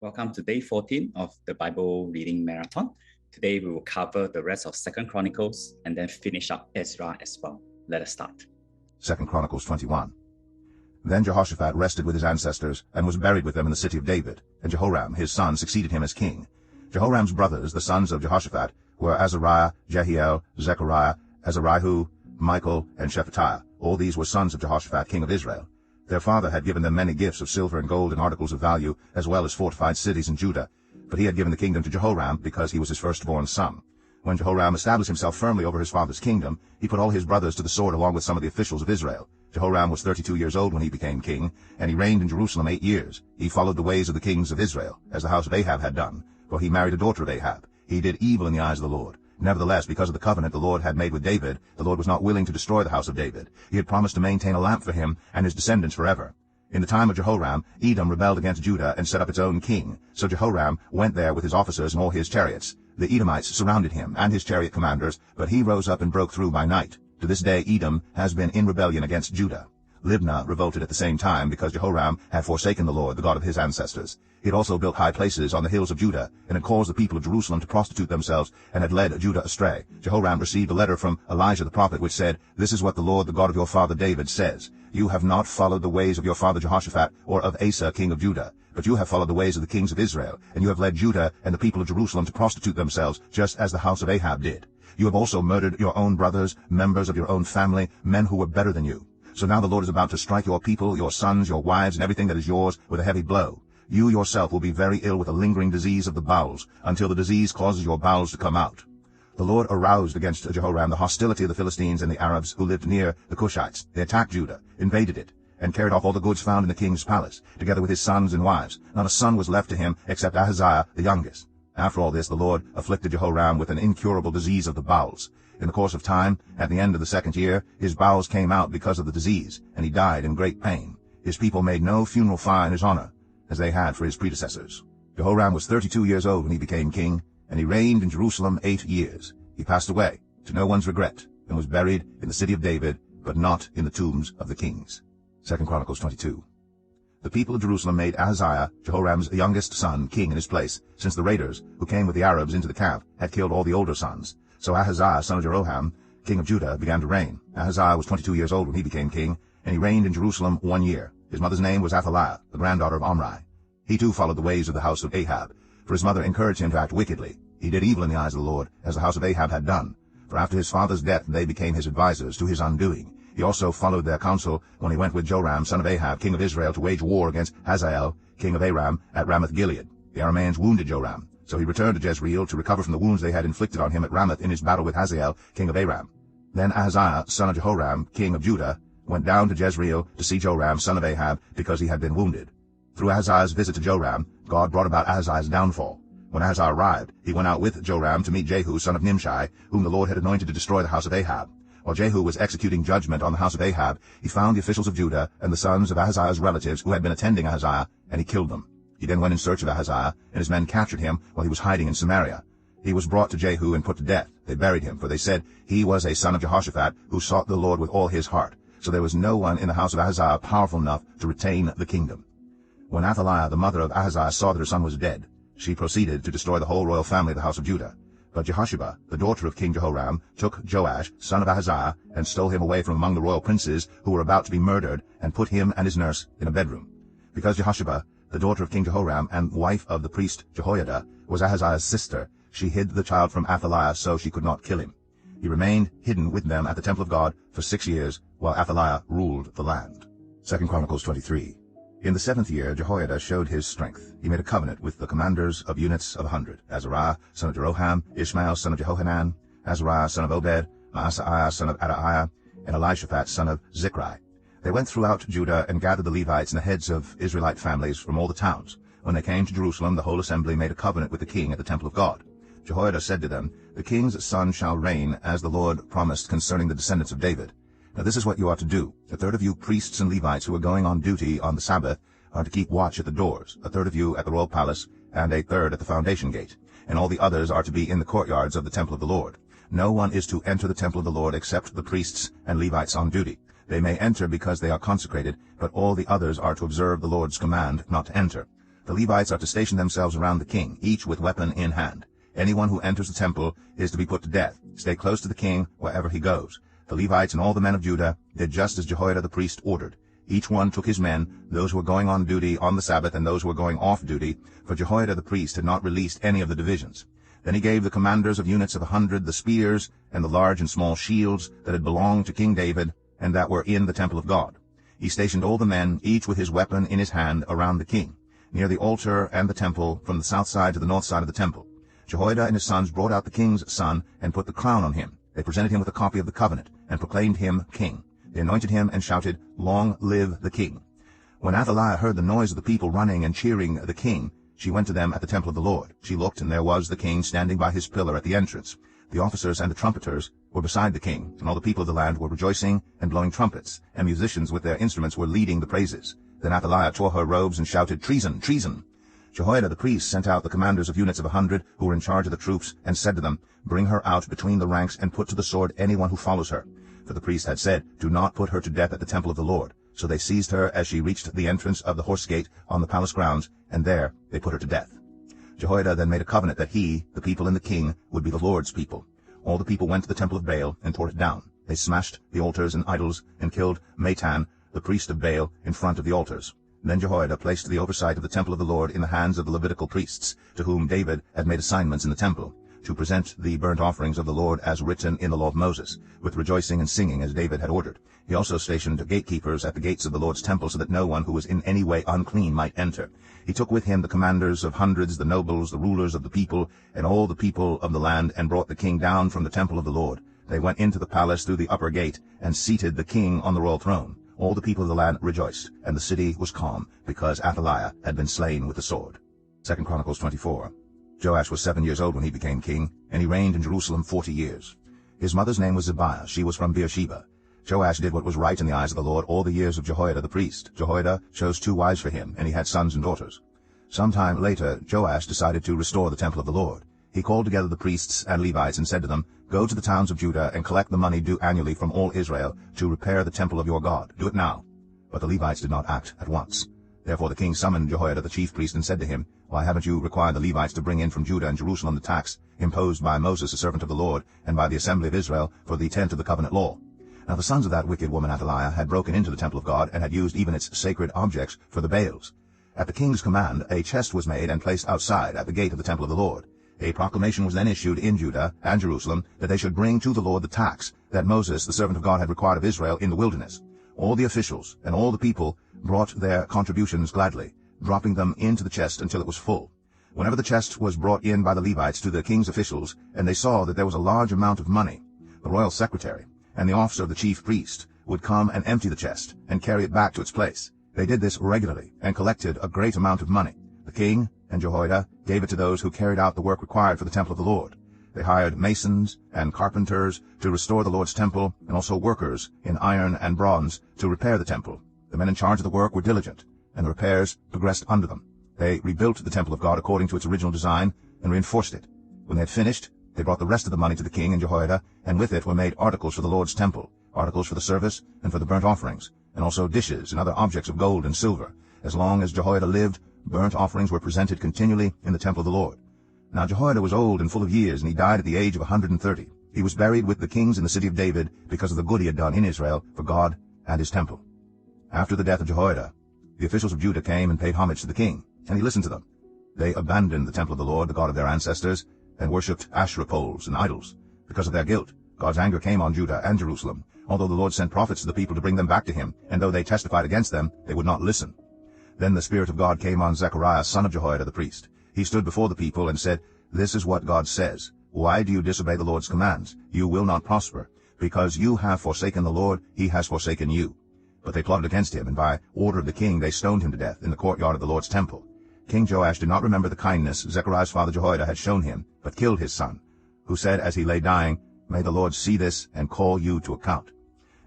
Welcome to day 14 of the Bible reading marathon. Today we will cover the rest of 2 Chronicles and then finish up Ezra as well. Let us start. 2 Chronicles 21. Then Jehoshaphat rested with his ancestors and was buried with them in the city of David, and Jehoram his son succeeded him as king. Jehoram's brothers, the sons of Jehoshaphat, were Azariah, Jehiel, Zechariah, Azariah, Michael, and Shephatiah. All these were sons of Jehoshaphat king of Israel. Their father had given them many gifts of silver and gold and articles of value, as well as fortified cities in Judah. But he had given the kingdom to Jehoram because he was his firstborn son. When Jehoram established himself firmly over his father's kingdom, he put all his brothers to the sword along with some of the officials of Israel. Jehoram was 32 years old when he became king, and he reigned in Jerusalem 8 years. He followed the ways of the kings of Israel, as the house of Ahab had done, for he married a daughter of Ahab. He did evil in the eyes of the Lord. Nevertheless, because of the covenant the Lord had made with David, the Lord was not willing to destroy the house of David. He had promised to maintain a lamp for him and his descendants forever. In the time of Jehoram, Edom rebelled against Judah and set up its own king. So Jehoram went there with his officers and all his chariots. The Edomites surrounded him and his chariot commanders, but he rose up and broke through by night. To this day Edom has been in rebellion against Judah. Libnah revolted at the same time because Jehoram had forsaken the Lord, the God of his ancestors. He had also built high places on the hills of Judah, and had caused the people of Jerusalem to prostitute themselves, and had led Judah astray. Jehoram received a letter from Elijah the prophet, which said, "This is what the Lord, the God of your father David, says. You have not followed the ways of your father Jehoshaphat, or of Asa king of Judah, but you have followed the ways of the kings of Israel, and you have led Judah and the people of Jerusalem to prostitute themselves, just as the house of Ahab did. You have also murdered your own brothers, members of your own family, men who were better than you. So now the Lord is about to strike your people, your sons, your wives, and everything that is yours with a heavy blow. You yourself will be very ill with a lingering disease of the bowels, until the disease causes your bowels to come out." The Lord aroused against Jehoram the hostility of the Philistines and the Arabs who lived near the Cushites. They attacked Judah, invaded it, and carried off all the goods found in the king's palace, together with his sons and wives. Not a son was left to him except Ahaziah the youngest. After all this, the Lord afflicted Jehoram with an incurable disease of the bowels. In the course of time, at the end of the 2nd year, his bowels came out because of the disease, and he died in great pain. His people made no funeral fire in his honor, as they had for his predecessors. Jehoram was 32 years old when he became king, and he reigned in Jerusalem 8 years. He passed away, to no one's regret, and was buried in the city of David, but not in the tombs of the kings. 2 Chronicles 22. The people of Jerusalem made Ahaziah, Jehoram's youngest son, king in his place, since the raiders, who came with the Arabs into the camp, had killed all the older sons. So Ahaziah, son of Jeroham, king of Judah, began to reign. Ahaziah was 22 years old when he became king, and he reigned in Jerusalem 1 year. His mother's name was Athaliah, the granddaughter of Omri. He too followed the ways of the house of Ahab, for his mother encouraged him to act wickedly. He did evil in the eyes of the Lord, as the house of Ahab had done. For after his father's death they became his advisers to his undoing. He also followed their counsel when he went with Joram, son of Ahab, king of Israel, to wage war against Hazael, king of Aram, at Ramoth-Gilead. The Arameans wounded Joram, so he returned to Jezreel to recover from the wounds they had inflicted on him at Ramoth in his battle with Hazael, king of Aram. Then Ahaziah, son of Jehoram, king of Judah, went down to Jezreel to see Joram, son of Ahab, because he had been wounded. Through Ahaziah's visit to Joram, God brought about Ahaziah's downfall. When Ahaziah arrived, he went out with Joram to meet Jehu, son of Nimshi, whom the Lord had anointed to destroy the house of Ahab. While Jehu was executing judgment on the house of Ahab, he found the officials of Judah and the sons of Ahaziah's relatives who had been attending Ahaziah, and he killed them. He then went in search of Ahaziah, and his men captured him while he was hiding in Samaria. He was brought to Jehu and put to death. They buried him, for they said he was a son of Jehoshaphat who sought the Lord with all his heart. So there was no one in the house of Ahaziah powerful enough to retain the kingdom. When Athaliah, the mother of Ahaziah, saw that her son was dead, she proceeded to destroy the whole royal family of the house of Judah. But Jehosheba, the daughter of King Jehoram, took Joash, son of Ahaziah, and stole him away from among the royal princes who were about to be murdered, and put him and his nurse in a bedroom. Because Jehosheba, the daughter of King Jehoram and wife of the priest Jehoiada, was Ahaziah's sister, she hid the child from Athaliah so she could not kill him. He remained hidden with them at the temple of God for 6 years, while Athaliah ruled the land. 2 Chronicles 23. In the 7th year Jehoiada showed his strength. He made a covenant with the commanders of units of 100, Azariah, son of Jeroham, Ishmael, son of Jehohanan, Azariah, son of Obed, Maaseiah, son of Adaiah, and Elishaphat, son of Zichri. They went throughout Judah and gathered the Levites and the heads of Israelite families from all the towns. When they came to Jerusalem, the whole assembly made a covenant with the king at the temple of God. Jehoiada said to them, "The king's son shall reign, as the Lord promised concerning the descendants of David. Now this is what you are to do. A third of you priests and Levites who are going on duty on the Sabbath are to keep watch at the doors, a third of you at the royal palace, and a third at the foundation gate. And all the others are to be in the courtyards of the temple of the Lord. No one is to enter the temple of the Lord except the priests and Levites on duty. They may enter because they are consecrated, but all the others are to observe the Lord's command not to enter. The Levites are to station themselves around the king, each with weapon in hand. Anyone who enters the temple is to be put to death. Stay close to the king wherever he goes. The Levites and all the men of Judah did just as Jehoiada the priest ordered. Each one took his men, those who were going on duty on the Sabbath and those who were going off duty, for Jehoiada the priest had not released any of the divisions. Then he gave the commanders of units of 100 the spears and the large and small shields that had belonged to King David and that were in the temple of God. He stationed all the men, each with his weapon in his hand, around the king, near the altar and the temple, from the south side to the north side of the temple. Jehoiada and his sons brought out the king's son and put the crown on him. They presented him with a copy of the covenant and proclaimed him king. They anointed him and shouted, "Long live the king!" When Athaliah heard the noise of the people running and cheering the king, she went to them at the temple of the Lord. She looked, and there was the king standing by his pillar at the entrance. The officers and the trumpeters were beside the king, and all the people of the land were rejoicing and blowing trumpets, and musicians with their instruments were leading the praises. Then Athaliah tore her robes and shouted, "Treason! Treason!" Jehoiada the priest sent out the commanders of units of 100 who were in charge of the troops, and said to them, "Bring her out between the ranks and put to the sword anyone who follows her." For the priest had said, "Do not put her to death at the temple of the Lord." So they seized her as she reached the entrance of the horse gate on the palace grounds, and there they put her to death. Jehoiada then made a covenant that he, the people, and the king would be the Lord's people. All the people went to the temple of Baal and tore it down. They smashed the altars and idols and killed Matan, the priest of Baal, in front of the altars. Then Jehoiada placed the oversight of the temple of the Lord in the hands of the Levitical priests, to whom David had made assignments in the temple, to present the burnt offerings of the Lord as written in the law of Moses, with rejoicing and singing as David had ordered. He also stationed gatekeepers at the gates of the Lord's temple, so that no one who was in any way unclean might enter. He took with him the commanders of hundreds, the nobles, the rulers of the people, and all the people of the land, and brought the king down from the temple of the Lord. They went into the palace through the upper gate, and seated the king on the royal throne. All the people of the land rejoiced, and the city was calm, because Athaliah had been slain with the sword. 2 Chronicles 24. Joash was 7 years old when he became king, and he reigned in Jerusalem 40 years. His mother's name was Zibiah. She was from Beersheba. Joash did what was right in the eyes of the Lord all the years of Jehoiada the priest. Jehoiada chose 2 wives for him, and he had sons and daughters. Sometime later, Joash decided to restore the temple of the Lord. He called together the priests and Levites and said to them, "Go to the towns of Judah and collect the money due annually from all Israel to repair the temple of your God. Do it now." But the Levites did not act at once. Therefore the king summoned Jehoiada the chief priest and said to him, "Why haven't you required the Levites to bring in from Judah and Jerusalem the tax imposed by Moses, the servant of the Lord, and by the assembly of Israel for the tent of the covenant law?" Now the sons of that wicked woman Athaliah had broken into the temple of God and had used even its sacred objects for the Baals. At the king's command, a chest was made and placed outside at the gate of the temple of the Lord. A proclamation was then issued in Judah and Jerusalem that they should bring to the Lord the tax that Moses, the servant of God, had required of Israel in the wilderness. All the officials and all the people brought their contributions gladly, dropping them into the chest until it was full. Whenever the chest was brought in by the Levites to the king's officials, and they saw that there was a large amount of money, the royal secretary and the officer of the chief priest would come and empty the chest and carry it back to its place. They did this regularly and collected a great amount of money. The king and Jehoiada gave it to those who carried out the work required for the temple of the Lord. They hired masons and carpenters to restore the Lord's temple, and also workers in iron and bronze to repair the temple. The men in charge of the work were diligent, and the repairs progressed under them. They rebuilt the temple of God according to its original design and reinforced it. When they had finished, they brought the rest of the money to the king and Jehoiada, and with it were made articles for the Lord's temple, articles for the service and for the burnt offerings, and also dishes and other objects of gold and silver. As long as Jehoiada lived, burnt offerings were presented continually in the temple of the Lord. Now Jehoiada was old and full of years, and he died at the age of 130. He was buried with the kings in the city of David because of the good he had done in Israel for God and his temple. After the death of Jehoiada, the officials of Judah came and paid homage to the king, and he listened to them. They abandoned the temple of the Lord, the God of their ancestors, and worshipped Asherah poles and idols. Because of their guilt, God's anger came on Judah and Jerusalem, although the Lord sent prophets to the people to bring them back to him, and though they testified against them, they would not listen. Then the Spirit of God came on Zechariah, son of Jehoiada the priest. He stood before the people and said, "This is what God says. Why do you disobey the Lord's commands? You will not prosper. Because you have forsaken the Lord, he has forsaken you." But they plotted against him, and by order of the king they stoned him to death in the courtyard of the Lord's temple. King Joash did not remember the kindness Zechariah's father Jehoiada had shown him, but killed his son, who said as he lay dying, "May the Lord see this and call you to account."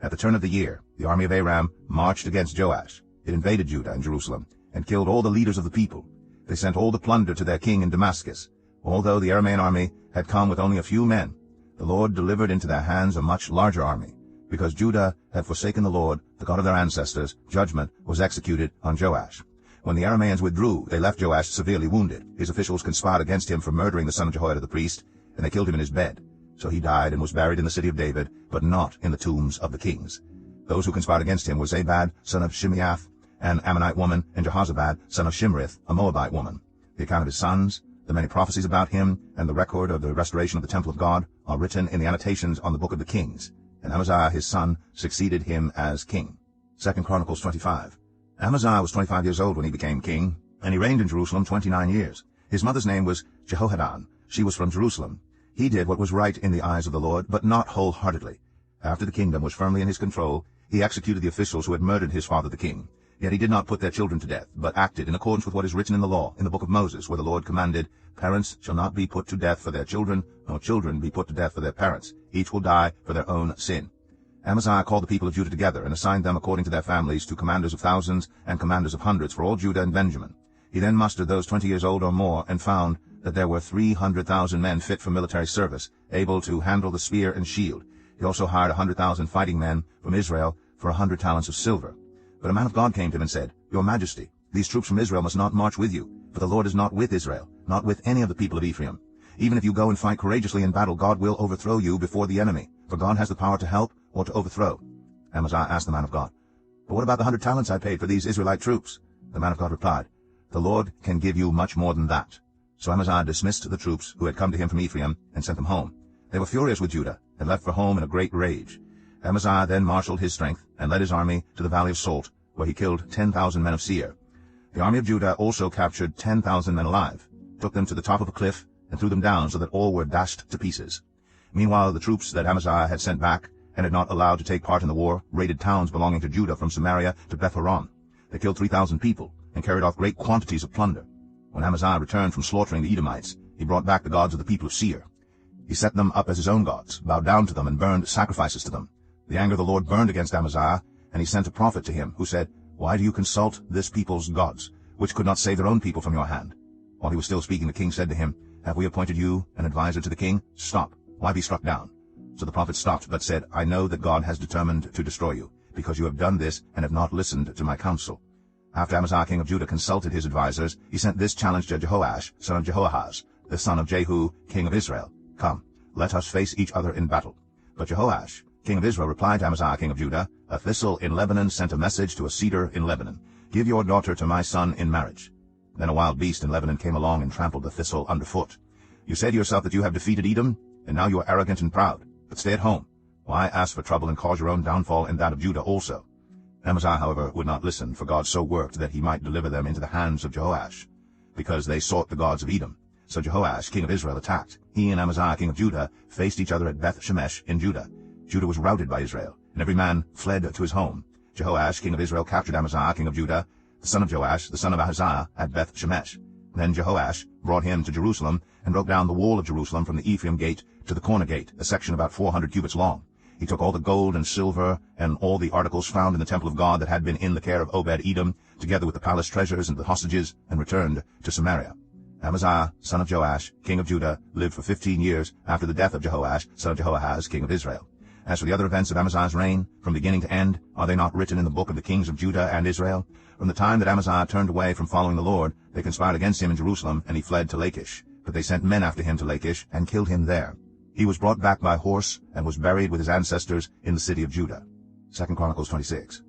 At the turn of the year, the army of Aram marched against Joash. It invaded Judah and Jerusalem, and killed all the leaders of the people. They sent all the plunder to their king in Damascus. Although the Aramean army had come with only a few men, the Lord delivered into their hands a much larger army. Because Judah had forsaken the Lord, the God of their ancestors, judgment was executed on Joash. When the Arameans withdrew, they left Joash severely wounded. His officials conspired against him for murdering the son of Jehoiada the priest, and they killed him in his bed. So he died and was buried in the city of David, but not in the tombs of the kings. Those who conspired against him were Zabad, son of Shimeath, an Ammonite woman, and Jehozabad, son of Shimrith, a Moabite woman. The account of his sons, the many prophecies about him, and the record of the restoration of the temple of God are written in the annotations on the book of the kings. And Amaziah his son succeeded him as king. 2 Chronicles 25. Amaziah was 25 years old when he became king, and he reigned in Jerusalem 29 years. His mother's name was Jehohadan. She was from Jerusalem. He did what was right in the eyes of the Lord, but not wholeheartedly. After the kingdom was firmly in his control, he executed the officials who had murdered his father the king. Yet he did not put their children to death, but acted in accordance with what is written in the law, in the book of Moses, where the Lord commanded, "Parents shall not be put to death for their children, nor children be put to death for their parents. Each will die for their own sin." Amaziah called the people of Judah together and assigned them according to their families to commanders of thousands and commanders of hundreds for all Judah and Benjamin. He then mustered those 20 years old or more and found that there were 300,000 men fit for military service, able to handle the spear and shield. He also hired 100,000 fighting men from Israel for 100 talents of silver. But a man of God came to him and said, "Your Majesty, these troops from Israel must not march with you, for the Lord is not with Israel, not with any of the people of Ephraim. Even if you go and fight courageously in battle, God will overthrow you before the enemy, for God has the power to help or to overthrow." Amaziah asked the man of God, "But what about the 100 talents I paid for these Israelite troops?" The man of God replied, "The Lord can give you much more than that." So Amaziah dismissed the troops who had come to him from Ephraim and sent them home. They were furious with Judah and left for home in a great rage. Amaziah then marshaled his strength and led his army to the valley of Salt, where he killed 10,000 men of Seir. The army of Judah also captured 10,000 men alive, took them to the top of a cliff, and threw them down so that all were dashed to pieces. Meanwhile, the troops that Amaziah had sent back and had not allowed to take part in the war raided towns belonging to Judah from Samaria to Beth-horon. They killed 3,000 people and carried off great quantities of plunder. When Amaziah returned from slaughtering the Edomites, he brought back the gods of the people of Seir. He set them up as his own gods, bowed down to them, and burned sacrifices to them. The anger of the Lord burned against Amaziah, and he sent a prophet to him, who said, "Why do you consult this people's gods, which could not save their own people from your hand?" While he was still speaking, the king said to him, "Have we appointed you an adviser to the king? Stop. Why be struck down?" So the prophet stopped, but said, "I know that God has determined to destroy you, because you have done this and have not listened to my counsel." After Amaziah king of Judah consulted his advisers, he sent this challenge to Jehoash, son of Jehoahaz, the son of Jehu, king of Israel, "Come, let us face each other in battle." But Jehoash, king of Israel, replied to Amaziah king of Judah, "A thistle in Lebanon sent a message to a cedar in Lebanon. Give your daughter to my son in marriage." Then a wild beast in Lebanon came along and trampled the thistle underfoot. "You say to yourself that you have defeated Edom, and now you are arrogant and proud. But stay at home. Why ask for trouble and cause your own downfall and that of Judah also?" Amaziah, however, would not listen, for God so worked that he might deliver them into the hands of Jehoash, because they sought the gods of Edom. So Jehoash, king of Israel, attacked. He and Amaziah, king of Judah, faced each other at Beth-shemesh in Judah. Judah was routed by Israel, and every man fled to his home. Jehoash, king of Israel, captured Amaziah, king of Judah, the son of Joash, the son of Ahaziah, at Beth-shemesh. Then Jehoash brought him to Jerusalem, and broke down the wall of Jerusalem from the Ephraim gate to the corner gate, a section about 400 cubits long. He took all the gold and silver and all the articles found in the temple of God that had been in the care of Obed-Edom, together with the palace treasures and the hostages, and returned to Samaria. Amaziah, son of Joash, king of Judah, lived for 15 years after the death of Jehoash, son of Jehoahaz, king of Israel. As for the other events of Amaziah's reign, from beginning to end, are they not written in the book of the kings of Judah and Israel? From the time that Amaziah turned away from following the Lord, they conspired against him in Jerusalem, and he fled to Lachish. But they sent men after him to Lachish, and killed him there. He was brought back by horse, and was buried with his ancestors in the city of Judah. 2 Chronicles 26.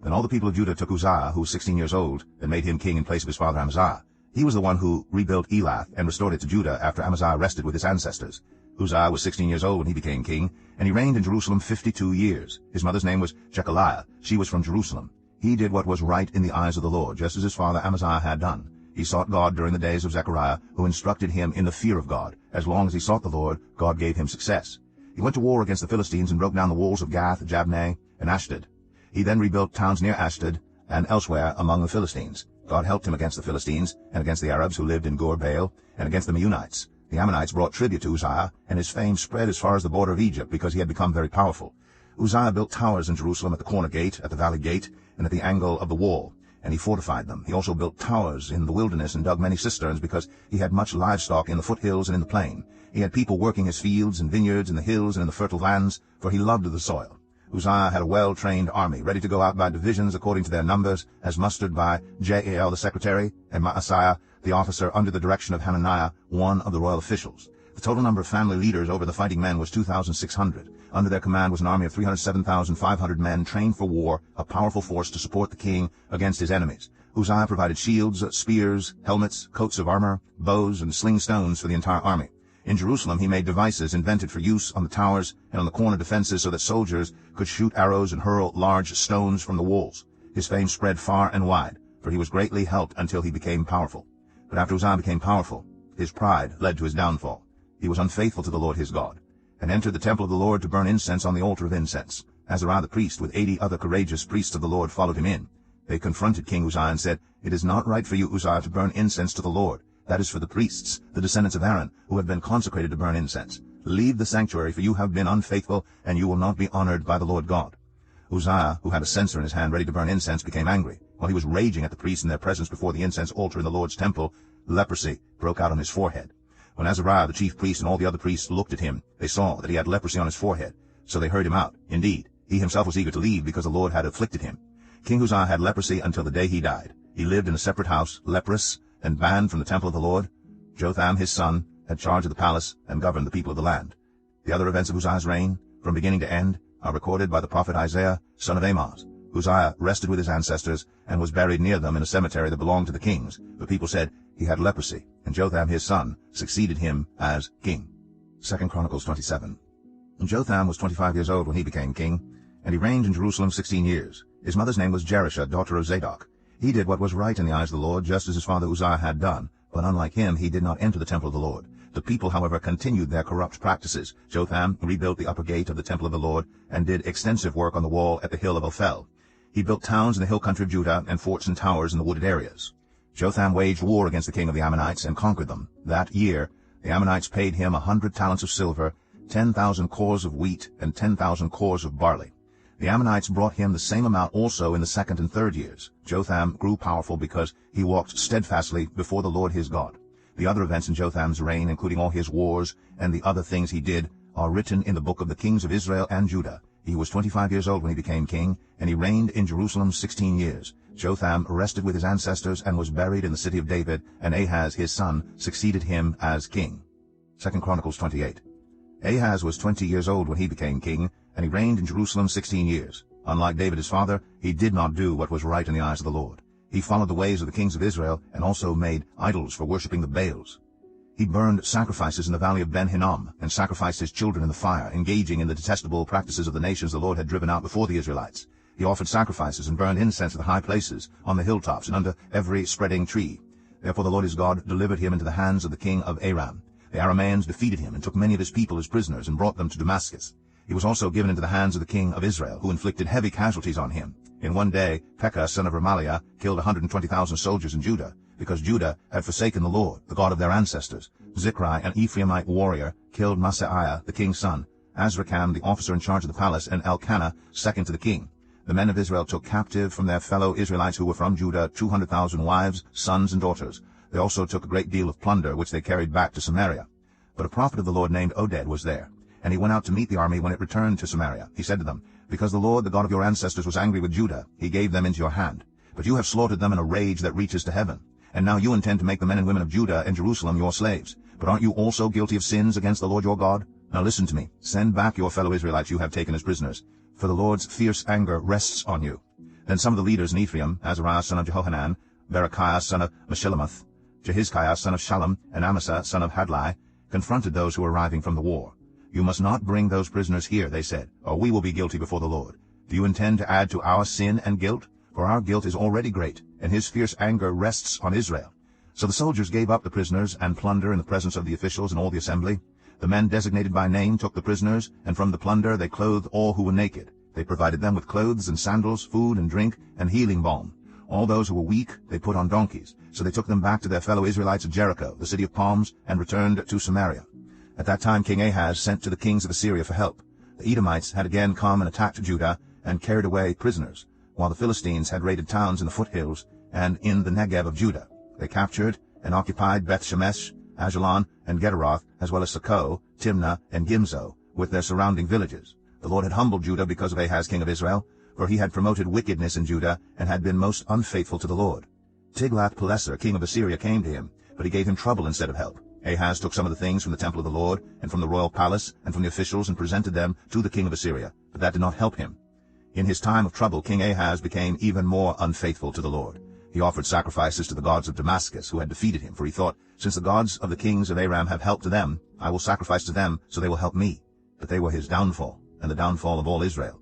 Then all the people of Judah took Uzziah, who was 16 years old, and made him king in place of his father Amaziah. He was the one who rebuilt Elath and restored it to Judah after Amaziah rested with his ancestors. Uzziah was 16 years old when he became king, and he reigned in Jerusalem 52 years. His mother's name was Jechaliah. She was from Jerusalem. He did what was right in the eyes of the Lord, just as his father Amaziah had done. He sought God during the days of Zechariah, who instructed him in the fear of God. As long as he sought the Lord, God gave him success. He went to war against the Philistines and broke down the walls of Gath, Jabneh, and Ashdod. He then rebuilt towns near Ashdod and elsewhere among the Philistines. God helped him against the Philistines, and against the Arabs who lived in Gur-baal, and against the Meunites. The Ammonites brought tribute to Uzziah, and his fame spread as far as the border of Egypt, because he had become very powerful. Uzziah built towers in Jerusalem at the corner gate, at the valley gate, and at the angle of the wall, and he fortified them. He also built towers in the wilderness and dug many cisterns, because he had much livestock in the foothills and in the plain. He had people working his fields and vineyards in the hills and in the fertile lands, for he loved the soil. Uzziah had a well-trained army, ready to go out by divisions according to their numbers, as mustered by Jael the secretary, and Maaseiah the officer under the direction of Hananiah, one of the royal officials. The total number of family leaders over the fighting men was 2,600. Under their command was an army of 307,500 men trained for war, a powerful force to support the king against his enemies. Uzziah provided shields, spears, helmets, coats of armor, bows, and sling stones for the entire army. In Jerusalem he made devices invented for use on the towers and on the corner defenses so that soldiers could shoot arrows and hurl large stones from the walls. His fame spread far and wide, for he was greatly helped until he became powerful. But after Uzziah became powerful, his pride led to his downfall. He was unfaithful to the Lord his God, and entered the temple of the Lord to burn incense on the altar of incense. Azariah the priest with 80 other courageous priests of the Lord followed him in. They confronted King Uzziah and said, "It is not right for you, Uzziah, to burn incense to the Lord. That is for the priests, the descendants of Aaron, who have been consecrated to burn incense. Leave the sanctuary, for you have been unfaithful, and you will not be honored by the Lord God." Uzziah, who had a censer in his hand ready to burn incense, became angry. While he was raging at the priests in their presence before the incense altar in the Lord's temple, leprosy broke out on his forehead. When Azariah the chief priest and all the other priests looked at him, they saw that he had leprosy on his forehead. So they hurried him out. Indeed, he himself was eager to leave because the Lord had afflicted him. King Uzziah had leprosy until the day he died. He lived in a separate house, leprous, and banned from the temple of the Lord. Jotham, his son, had charge of the palace and governed the people of the land. The other events of Uzziah's reign, from beginning to end, are recorded by the prophet Isaiah, son of Amoz. Uzziah rested with his ancestors and was buried near them in a cemetery that belonged to the kings. But people said he had leprosy, and Jotham, his son, succeeded him as king. 2 Chronicles 27. And Jotham was 25 years old when he became king, and he reigned in Jerusalem 16 years. His mother's name was Jerusha, daughter of Zadok. He did what was right in the eyes of the Lord, just as his father Uzziah had done. But unlike him, he did not enter the temple of the Lord. The people, however, continued their corrupt practices. Jotham rebuilt the upper gate of the temple of the Lord and did extensive work on the wall at the hill of Ophel. He built towns in the hill country of Judah and forts and towers in the wooded areas. Jotham waged war against the king of the Ammonites and conquered them. That year, the Ammonites paid him 100 talents of silver, 10,000 cores of wheat, and 10,000 cores of barley. The Ammonites brought him the same amount also in the second and third years. Jotham grew powerful because he walked steadfastly before the Lord his God. The other events in Jotham's reign, including all his wars and the other things he did, are written in the book of the kings of Israel and Judah. He was 25 years old when he became king, and he reigned in Jerusalem 16 years. Jotham rested with his ancestors and was buried in the city of David, and Ahaz his son succeeded him as king. 2 Chronicles 28. Ahaz was 20 years old when he became king, and he reigned in Jerusalem 16 years. Unlike David his father, he did not do what was right in the eyes of the Lord. He followed the ways of the kings of Israel, and also made idols for worshipping the Baals. He burned sacrifices in the valley of Ben-Hinnom, and sacrificed his children in the fire, engaging in the detestable practices of the nations the Lord had driven out before the Israelites. He offered sacrifices and burned incense at the high places, on the hilltops, and under every spreading tree. Therefore the Lord his God delivered him into the hands of the king of Aram. The Arameans defeated him, and took many of his people as prisoners, and brought them to Damascus. He was also given into the hands of the king of Israel, who inflicted heavy casualties on him. In one day, Pekah, son of Remaliah, killed 120,000 soldiers in Judah, because Judah had forsaken the Lord, the God of their ancestors. Zichri, an Ephraimite warrior, killed Maaseiah, the king's son, Azrikam, the officer in charge of the palace, and Elkanah, second to the king. The men of Israel took captive from their fellow Israelites who were from Judah 200,000 wives, sons, and daughters. They also took a great deal of plunder, which they carried back to Samaria. But a prophet of the Lord named Oded was there, and he went out to meet the army when it returned to Samaria. He said to them, "Because the Lord, the God of your ancestors, was angry with Judah, he gave them into your hand. But you have slaughtered them in a rage that reaches to heaven. And now you intend to make the men and women of Judah and Jerusalem your slaves. But aren't you also guilty of sins against the Lord your God? Now listen to me. Send back your fellow Israelites you have taken as prisoners, for the Lord's fierce anger rests on you." Then some of the leaders in Ephraim, Azariah son of Jehohanan, Berechiah son of Meshillemoth, Jehizkiah son of Shallum, and Amasa son of Hadlai, confronted those who were arriving from the war. "You must not bring those prisoners here," they said, "or we will be guilty before the Lord. Do you intend to add to our sin and guilt? For our guilt is already great, and his fierce anger rests on Israel." So the soldiers gave up the prisoners and plunder in the presence of the officials and all the assembly. The men designated by name took the prisoners, and from the plunder they clothed all who were naked. They provided them with clothes and sandals, food and drink, and healing balm. All those who were weak they put on donkeys. So they took them back to their fellow Israelites at Jericho, the city of palms, and returned to Samaria. At that time King Ahaz sent to the kings of Assyria for help. The Edomites had again come and attacked Judah and carried away prisoners, while the Philistines had raided towns in the foothills and in the Negev of Judah. They captured and occupied Beth-Shemesh, Ajalon, and Gederoth, as well as Socoh, Timnah, and Gimzo, with their surrounding villages. The Lord had humbled Judah because of Ahaz king of Israel, for he had promoted wickedness in Judah, and had been most unfaithful to the Lord. Tiglath-Pileser king of Assyria came to him, but he gave him trouble instead of help. Ahaz took some of the things from the temple of the Lord, and from the royal palace, and from the officials, and presented them to the king of Assyria, but that did not help him. In his time of trouble, King Ahaz became even more unfaithful to the Lord. He offered sacrifices to the gods of Damascus, who had defeated him, for he thought, since the gods of the kings of Aram have helped to them, I will sacrifice to them, so they will help me. But they were his downfall, and the downfall of all Israel.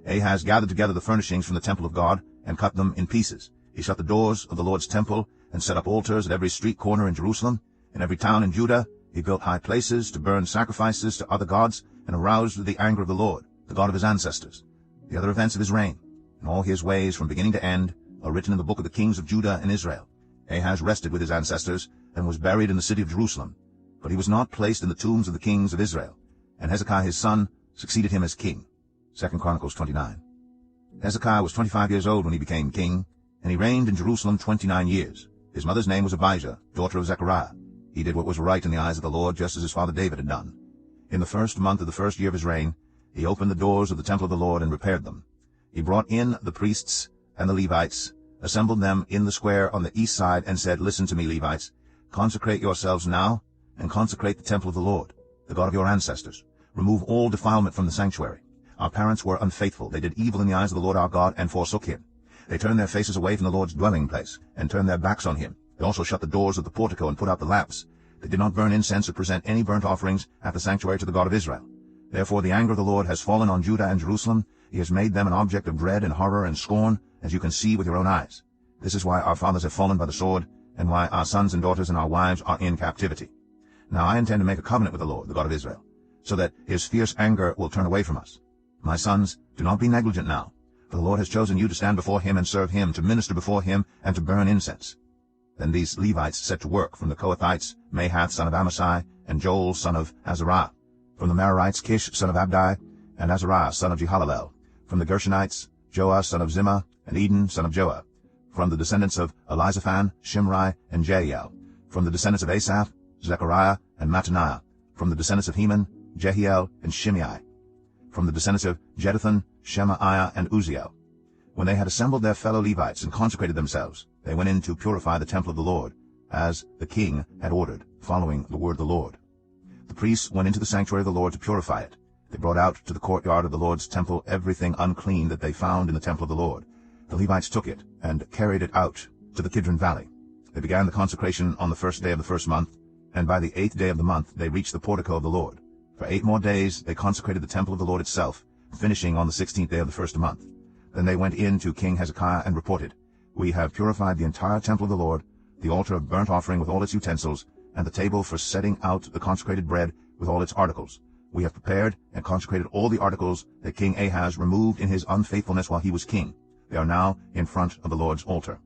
Ahaz gathered together the furnishings from the temple of God, and cut them in pieces. He shut the doors of the Lord's temple, and set up altars at every street corner in Jerusalem. In every town in Judah he built high places to burn sacrifices to other gods, and aroused the anger of the Lord, the God of his ancestors. The other events of his reign, and all his ways from beginning to end, are written in the book of the kings of Judah and Israel. Ahaz rested with his ancestors, and was buried in the city of Jerusalem. But he was not placed in the tombs of the kings of Israel. And Hezekiah his son succeeded him as king. 2 Chronicles 29. Hezekiah was 25 years old when he became king, and he reigned in Jerusalem 29 years. His mother's name was Abijah, daughter of Zechariah. He did what was right in the eyes of the Lord, just as his father David had done. In the first month of the first year of his reign, he opened the doors of the temple of the Lord and repaired them. He brought in the priests and the Levites, assembled them in the square on the east side, and said, Listen to me, Levites. Consecrate yourselves now, and consecrate the temple of the Lord, the God of your ancestors. Remove all defilement from the sanctuary. Our parents were unfaithful. They did evil in the eyes of the Lord our God, and forsook him. They turned their faces away from the Lord's dwelling place, and turned their backs on him. They also shut the doors of the portico, and put out the lamps. They did not burn incense or present any burnt offerings at the sanctuary to the God of Israel. Therefore the anger of the Lord has fallen on Judah and Jerusalem. He has made them an object of dread and horror and scorn, as you can see with your own eyes. This is why our fathers have fallen by the sword, and why our sons and daughters and our wives are in captivity. Now I intend to make a covenant with the Lord, the God of Israel, so that his fierce anger will turn away from us. My sons, do not be negligent now, for the Lord has chosen you to stand before him and serve him, to minister before him, and to burn incense. Then these Levites set to work from the Kohathites, Mahath son of Amasai, and Joel son of Azariah. From the Merarites, Kish son of Abdi, and Azariah son of Jehalalel. From the Gershonites, Joah son of Zimmah, and Eden son of Joah. From the descendants of Elizaphan, Shimri, and Jeiel. From the descendants of Asaph, Zechariah, and Mattaniah. From the descendants of Heman, Jehiel, and Shimei. From the descendants of Jeduthun, Shemaiah, and Uzziel. When they had assembled their fellow Levites and consecrated themselves, they went in to purify the temple of the Lord, as the king had ordered, following the word of the Lord. The priests went into the sanctuary of the Lord to purify it. They brought out to the courtyard of the Lord's temple everything unclean that they found in the temple of the Lord. The Levites took it and carried it out to the Kidron Valley. They began the consecration on the first day of the first month, and by the 8th day of the month they reached the portico of the Lord. For 8 more days they consecrated the temple of the Lord itself, finishing on the 16th day of the first month. Then they went in to King Hezekiah and reported, We have purified the entire temple of the Lord, the altar of burnt offering with all its utensils, and the table for setting out the consecrated bread with all its articles. We have prepared and consecrated all the articles that King Ahaz removed in his unfaithfulness while he was king. They are now in front of the Lord's altar.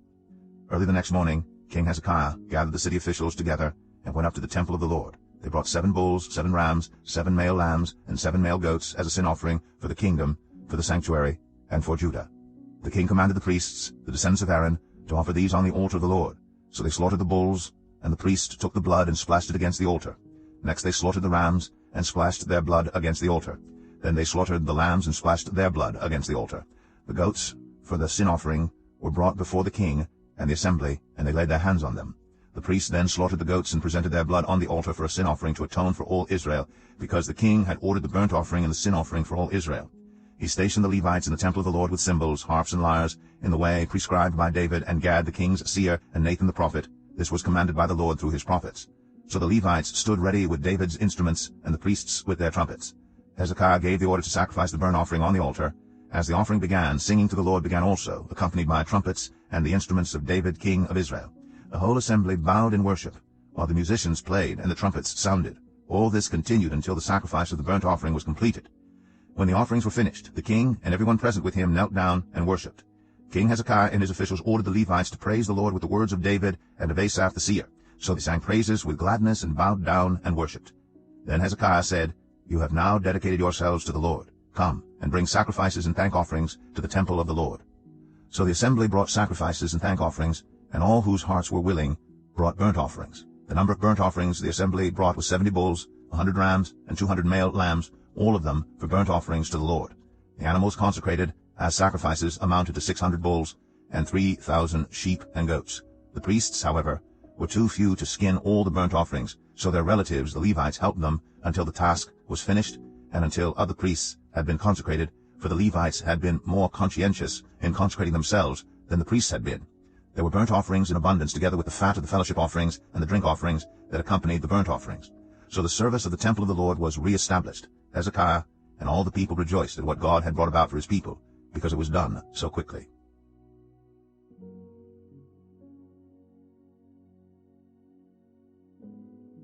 Early the next morning, King Hezekiah gathered the city officials together and went up to the temple of the Lord. They brought 7 bulls, 7 rams, 7 male lambs, and 7 male goats as a sin offering for the kingdom, for the sanctuary, and for Judah. The king commanded the priests, the descendants of Aaron, to offer these on the altar of the Lord. So they slaughtered the bulls, and the priest took the blood and splashed it against the altar. Next they slaughtered the rams, and splashed their blood against the altar. Then they slaughtered the lambs and splashed their blood against the altar. The goats, for the sin offering, were brought before the king and the assembly, and they laid their hands on them. The priests then slaughtered the goats and presented their blood on the altar for a sin offering to atone for all Israel, because the king had ordered the burnt offering and the sin offering for all Israel. He stationed the Levites in the temple of the Lord with cymbals, harps, and lyres, in the way prescribed by David and Gad the king's seer and Nathan the prophet. This was commanded by the Lord through his prophets. So the Levites stood ready with David's instruments, and the priests with their trumpets. Hezekiah gave the order to sacrifice the burnt offering on the altar. As the offering began, singing to the Lord began also, accompanied by trumpets and the instruments of David king of Israel. The whole assembly bowed in worship, while the musicians played and the trumpets sounded. All this continued until the sacrifice of the burnt offering was completed. When the offerings were finished, the king and everyone present with him knelt down and worshipped. King Hezekiah and his officials ordered the Levites to praise the Lord with the words of David and of Asaph the seer. So they sang praises with gladness and bowed down and worshipped. Then Hezekiah said, You have now dedicated yourselves to the Lord. Come and bring sacrifices and thank offerings to the temple of the Lord. So the assembly brought sacrifices and thank offerings, and all whose hearts were willing brought burnt offerings. The number of burnt offerings the assembly brought was 70 bulls, 100 rams, and 200 male lambs, all of them for burnt offerings to the Lord. The animals consecrated as sacrifices amounted to 600 bulls and 3,000 sheep and goats. The priests, however, were too few to skin all the burnt offerings, so their relatives, the Levites, helped them until the task was finished and until other priests had been consecrated, for the Levites had been more conscientious in consecrating themselves than the priests had been. There were burnt offerings in abundance, together with the fat of the fellowship offerings and the drink offerings that accompanied the burnt offerings. So the service of the temple of the Lord was re-established. Hezekiah and all the people rejoiced at what God had brought about for his people, because it was done so quickly.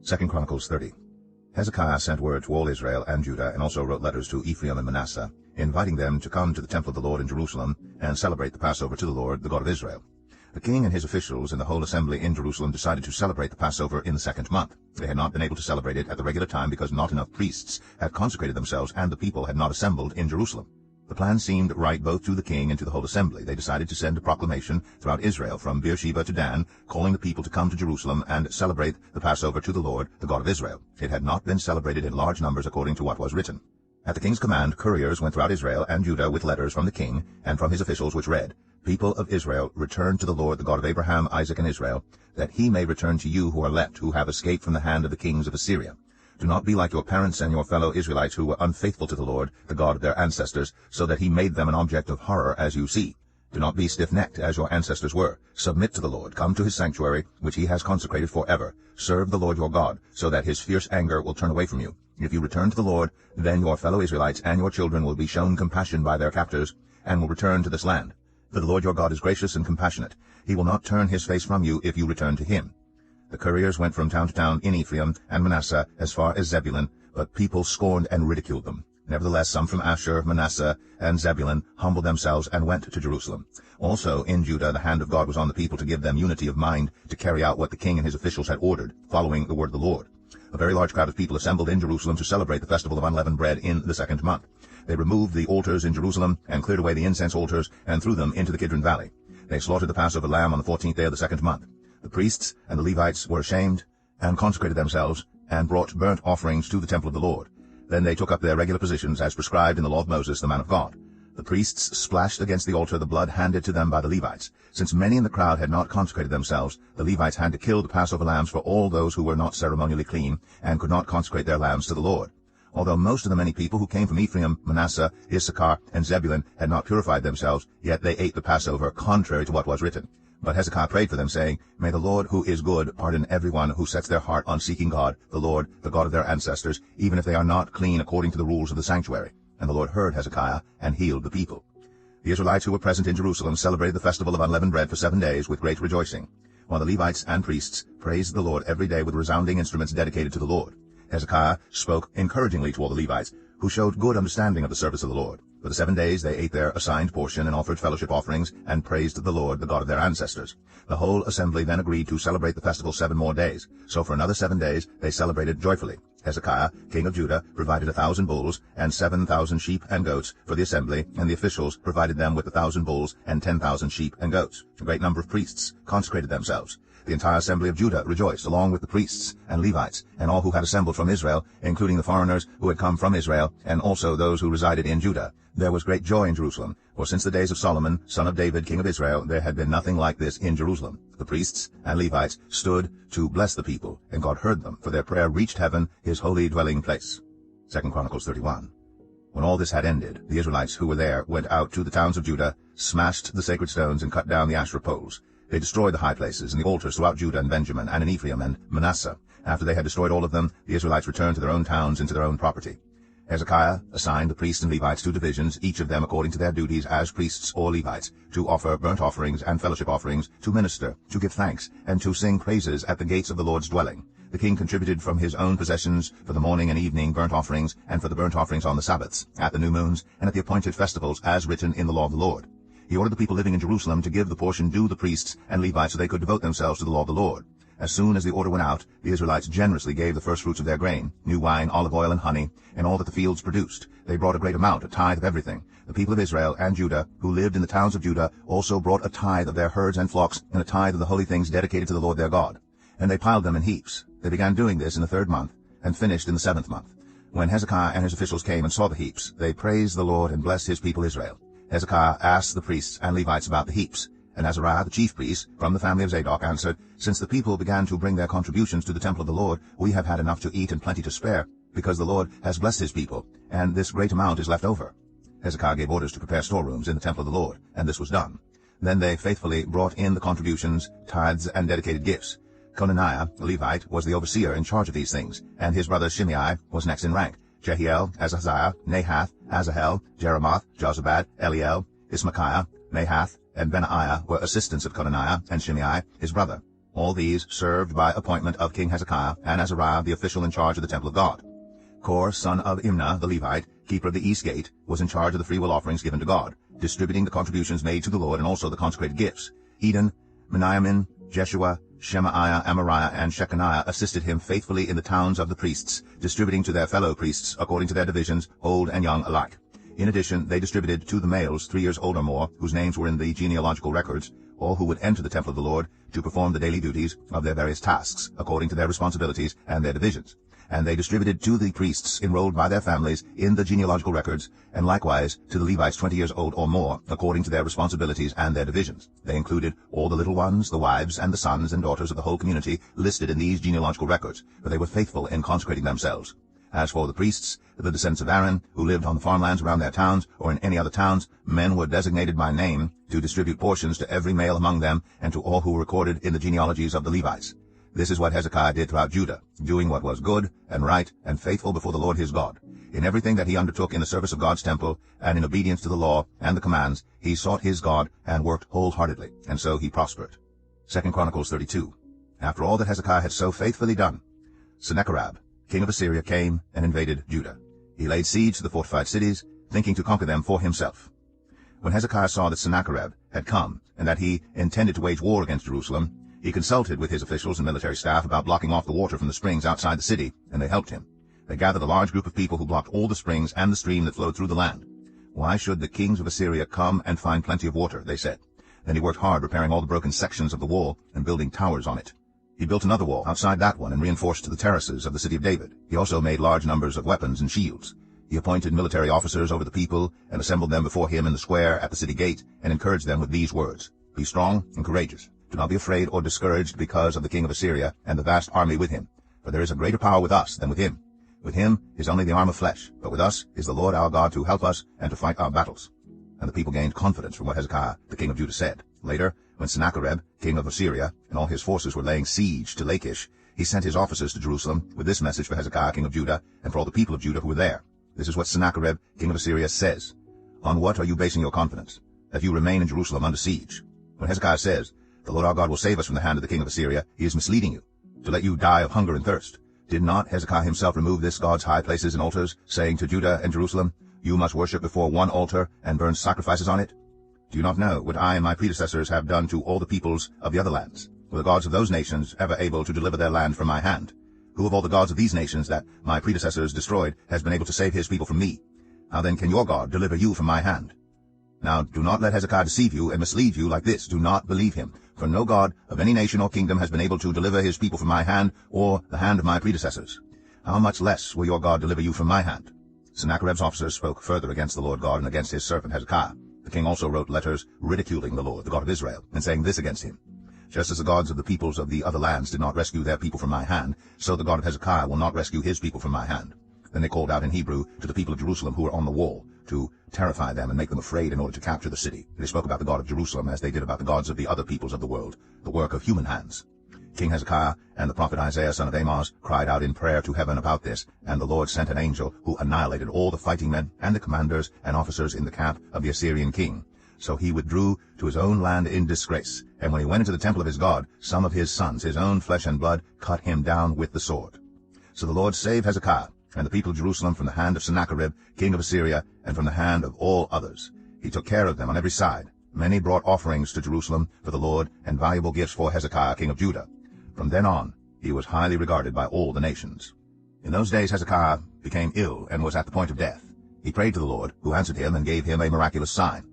Second Chronicles 30. Hezekiah sent word to all Israel and Judah, and also wrote letters to Ephraim and Manasseh, inviting them to come to the temple of the Lord in Jerusalem and celebrate the Passover to the Lord, the God of Israel. The king and his officials and the whole assembly in Jerusalem decided to celebrate the Passover in the second month. They had not been able to celebrate it at the regular time because not enough priests had consecrated themselves and the people had not assembled in Jerusalem. The plan seemed right both to the king and to the whole assembly. They decided to send a proclamation throughout Israel from Beersheba to Dan, calling the people to come to Jerusalem and celebrate the Passover to the Lord, the God of Israel. It had not been celebrated in large numbers according to what was written. At the king's command, couriers went throughout Israel and Judah with letters from the king and from his officials, which read, "People of Israel, return to the Lord, the God of Abraham, Isaac, and Israel, that he may return to you who are left, who have escaped from the hand of the kings of Assyria. Do not be like your parents and your fellow Israelites who were unfaithful to the Lord, the God of their ancestors, so that he made them an object of horror, as you see. Do not be stiff-necked, as your ancestors were. Submit to the Lord. Come to his sanctuary, which he has consecrated forever. Serve the Lord your God, so that his fierce anger will turn away from you. If you return to the Lord, then your fellow Israelites and your children will be shown compassion by their captors, and will return to this land. For the Lord your God is gracious and compassionate. He will not turn his face from you if you return to him." The couriers went from town to town in Ephraim and Manasseh as far as Zebulun, but people scorned and ridiculed them. Nevertheless, some from Asher, Manasseh, and Zebulun humbled themselves and went to Jerusalem. Also in Judah the hand of God was on the people to give them unity of mind to carry out what the king and his officials had ordered, following the word of the Lord. A very large crowd of people assembled in Jerusalem to celebrate the festival of unleavened bread in the second month. They removed the altars in Jerusalem and cleared away the incense altars and threw them into the Kidron Valley. They slaughtered the Passover lamb on the 14th day of the second month. The priests and the Levites were ashamed and consecrated themselves and brought burnt offerings to the temple of the Lord. Then they took up their regular positions as prescribed in the law of Moses, the man of God. The priests splashed against the altar the blood handed to them by the Levites. Since many in the crowd had not consecrated themselves, the Levites had to kill the Passover lambs for all those who were not ceremonially clean and could not consecrate their lambs to the Lord. Although most of the many people who came from Ephraim, Manasseh, Issachar, and Zebulun had not purified themselves, yet they ate the Passover contrary to what was written. But Hezekiah prayed for them, saying, "May the Lord, who is good, pardon everyone who sets their heart on seeking God, the Lord, the God of their ancestors, even if they are not clean according to the rules of the sanctuary." And the Lord heard Hezekiah and healed the people. The Israelites who were present in Jerusalem celebrated the festival of unleavened bread for 7 days with great rejoicing, while the Levites and priests praised the Lord every day with resounding instruments dedicated to the Lord. Hezekiah spoke encouragingly to all the Levites, who showed good understanding of the service of the Lord. For the 7 days they ate their assigned portion and offered fellowship offerings and praised the Lord, the God of their ancestors. The whole assembly then agreed to celebrate the festival 7 more days. So for another 7 days they celebrated joyfully. Hezekiah, king of Judah, provided 1,000 bulls and 7,000 sheep and goats for the assembly, and the officials provided them with 1,000 bulls and 10,000 sheep and goats. A great number of priests consecrated themselves. The entire assembly of Judah rejoiced, along with the priests and Levites, and all who had assembled from Israel, including the foreigners who had come from Israel, and also those who resided in Judah. There was great joy in Jerusalem, for since the days of Solomon, son of David, king of Israel, there had been nothing like this in Jerusalem. The priests and Levites stood to bless the people, and God heard them, for their prayer reached heaven, his holy dwelling place. 2 Chronicles 31. When all this had ended, the Israelites who were there went out to the towns of Judah, smashed the sacred stones, and cut down the Asherah poles. They destroyed the high places and the altars throughout Judah and Benjamin, and in Ephraim and Manasseh. After they had destroyed all of them, the Israelites returned to their own towns and to their own property. Hezekiah assigned the priests and Levites 2 divisions, each of them according to their duties as priests or Levites, to offer burnt offerings and fellowship offerings, to minister, to give thanks, and to sing praises at the gates of the Lord's dwelling. The king contributed from his own possessions for the morning and evening burnt offerings, and for the burnt offerings on the Sabbaths, at the new moons, and at the appointed festivals, as written in the law of the Lord. He ordered the people living in Jerusalem to give the portion due the priests and Levites so they could devote themselves to the law of the Lord. As soon as the order went out, the Israelites generously gave the first fruits of their grain, new wine, olive oil, and honey, and all that the fields produced. They brought a great amount, a tithe of everything. The people of Israel and Judah, who lived in the towns of Judah, also brought a tithe of their herds and flocks, and a tithe of the holy things dedicated to the Lord their God. And they piled them in heaps. They began doing this in the 3rd month, and finished in the 7th month. When Hezekiah and his officials came and saw the heaps, they praised the Lord and blessed his people Israel. Hezekiah asked the priests and Levites about the heaps, and Azariah the chief priest, from the family of Zadok, answered, "Since the people began to bring their contributions to the temple of the Lord, we have had enough to eat and plenty to spare, because the Lord has blessed his people, and this great amount is left over." Hezekiah gave orders to prepare storerooms in the temple of the Lord, and this was done. Then they faithfully brought in the contributions, tithes, and dedicated gifts. Conaniah, the Levite, was the overseer in charge of these things, and his brother Shimei was next in rank. Jehiel, Azaziah, Nahath, Asahel, Jeremoth, Jozabad, Eliel, Ismachiah, Mahath, and Benaiah were assistants of Conaniah and Shimei, his brother. All these served by appointment of King Hezekiah, and Azariah, the official in charge of the temple of God. Kor, son of Imnah, the Levite, keeper of the east gate, was in charge of the freewill offerings given to God, distributing the contributions made to the Lord and also the consecrated gifts. Eden, Meniamin, Jeshua, Shemaiah, Amariah, and Shechaniah assisted him faithfully in the towns of the priests, distributing to their fellow priests according to their divisions, old and young alike. In addition, they distributed to the males 3 years old or more, whose names were in the genealogical records, all who would enter the temple of the Lord to perform the daily duties of their various tasks, according to their responsibilities and their divisions. And they distributed to the priests enrolled by their families in the genealogical records, and likewise to the Levites 20 years old or more, according to their responsibilities and their divisions. They included all the little ones, the wives, and the sons and daughters of the whole community listed in these genealogical records, for they were faithful in consecrating themselves. As for the priests, the descendants of Aaron, who lived on the farmlands around their towns or in any other towns, men were designated by name to distribute portions to every male among them and to all who were recorded in the genealogies of the Levites. This is what Hezekiah did throughout Judah, doing what was good and right and faithful before the Lord his God. In everything that he undertook in the service of God's temple, and in obedience to the law and the commands, he sought his God and worked wholeheartedly, and so he prospered. 2 Chronicles 32. After all that Hezekiah had so faithfully done, Sennacherib, king of Assyria, came and invaded Judah. He laid siege to the fortified cities, thinking to conquer them for himself. When Hezekiah saw that Sennacherib had come, and that he intended to wage war against Jerusalem, he consulted with his officials and military staff about blocking off the water from the springs outside the city, and they helped him. They gathered a large group of people who blocked all the springs and the stream that flowed through the land. "Why should the kings of Assyria come and find plenty of water?" they said. Then he worked hard repairing all the broken sections of the wall and building towers on it. He built another wall outside that one and reinforced the terraces of the city of David. He also made large numbers of weapons and shields. He appointed military officers over the people and assembled them before him in the square at the city gate and encouraged them with these words: "Be strong and courageous. Do not be afraid or discouraged because of the king of Assyria and the vast army with him, for there is a greater power with us than with him. With him is only the arm of flesh, but with us is the Lord our God to help us and to fight our battles." And the people gained confidence from what Hezekiah, the king of Judah, said. Later, when Sennacherib, king of Assyria, and all his forces were laying siege to Lachish, he sent his officers to Jerusalem with this message for Hezekiah, king of Judah, and for all the people of Judah who were there. This is what Sennacherib, king of Assyria, says: "On what are you basing your confidence, that you remain in Jerusalem under siege? When Hezekiah says, 'The Lord our God will save us from the hand of the king of Assyria,' he is misleading you, to let you die of hunger and thirst. Did not Hezekiah himself remove this God's high places and altars, saying to Judah and Jerusalem, 'You must worship before one altar and burn sacrifices on it'? Do you not know what I and my predecessors have done to all the peoples of the other lands? Were the gods of those nations ever able to deliver their land from my hand? Who of all the gods of these nations that my predecessors destroyed has been able to save his people from me? How then can your God deliver you from my hand? Now do not let Hezekiah deceive you and mislead you like this. Do not believe him. For no god of any nation or kingdom has been able to deliver his people from my hand or the hand of my predecessors. How much less will your God deliver you from my hand?" Sennacherib's officers spoke further against the Lord God and against his servant Hezekiah. The king also wrote letters ridiculing the Lord, the God of Israel, and saying this against him: "Just as the gods of the peoples of the other lands did not rescue their people from my hand, so the God of Hezekiah will not rescue his people from my hand." Then they called out in Hebrew to the people of Jerusalem who were on the wall, to terrify them and make them afraid in order to capture the city. They spoke about the God of Jerusalem as they did about the gods of the other peoples of the world, the work of human hands. King Hezekiah and the prophet Isaiah son of Amoz cried out in prayer to heaven about this, and the Lord sent an angel who annihilated all the fighting men and the commanders and officers in the camp of the Assyrian king. So he withdrew to his own land in disgrace, and when he went into the temple of his God, some of his sons, his own flesh and blood, cut him down with the sword. So the Lord saved Hezekiah and the people of Jerusalem from the hand of Sennacherib, king of Assyria, and from the hand of all others. He took care of them on every side. Many brought offerings to Jerusalem for the Lord, and valuable gifts for Hezekiah, king of Judah. From then on, he was highly regarded by all the nations. In those days Hezekiah became ill and was at the point of death. He prayed to the Lord, who answered him and gave him a miraculous sign.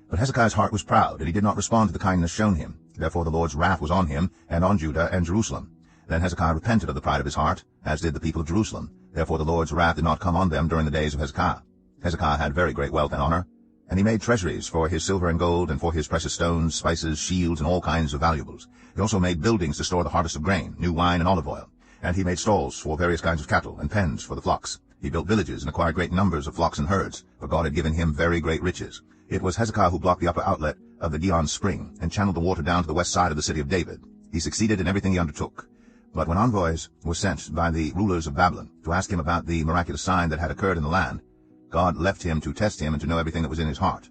But Hezekiah's heart was proud, and he did not respond to the kindness shown him. Therefore the Lord's wrath was on him, and on Judah and Jerusalem. Then Hezekiah repented of the pride of his heart, as did the people of Jerusalem. Therefore the Lord's wrath did not come on them during the days of Hezekiah. Hezekiah had very great wealth and honor, and he made treasuries for his silver and gold, and for his precious stones, spices, shields, and all kinds of valuables. He also made buildings to store the harvest of grain, new wine, and olive oil. And he made stalls for various kinds of cattle, and pens for the flocks. He built villages and acquired great numbers of flocks and herds, for God had given him very great riches. It was Hezekiah who blocked the upper outlet of the Gihon spring, and channeled the water down to the west side of the city of David. He succeeded in everything he undertook. But when envoys were sent by the rulers of Babylon to ask him about the miraculous sign that had occurred in the land, God left him to test him and to know everything that was in his heart.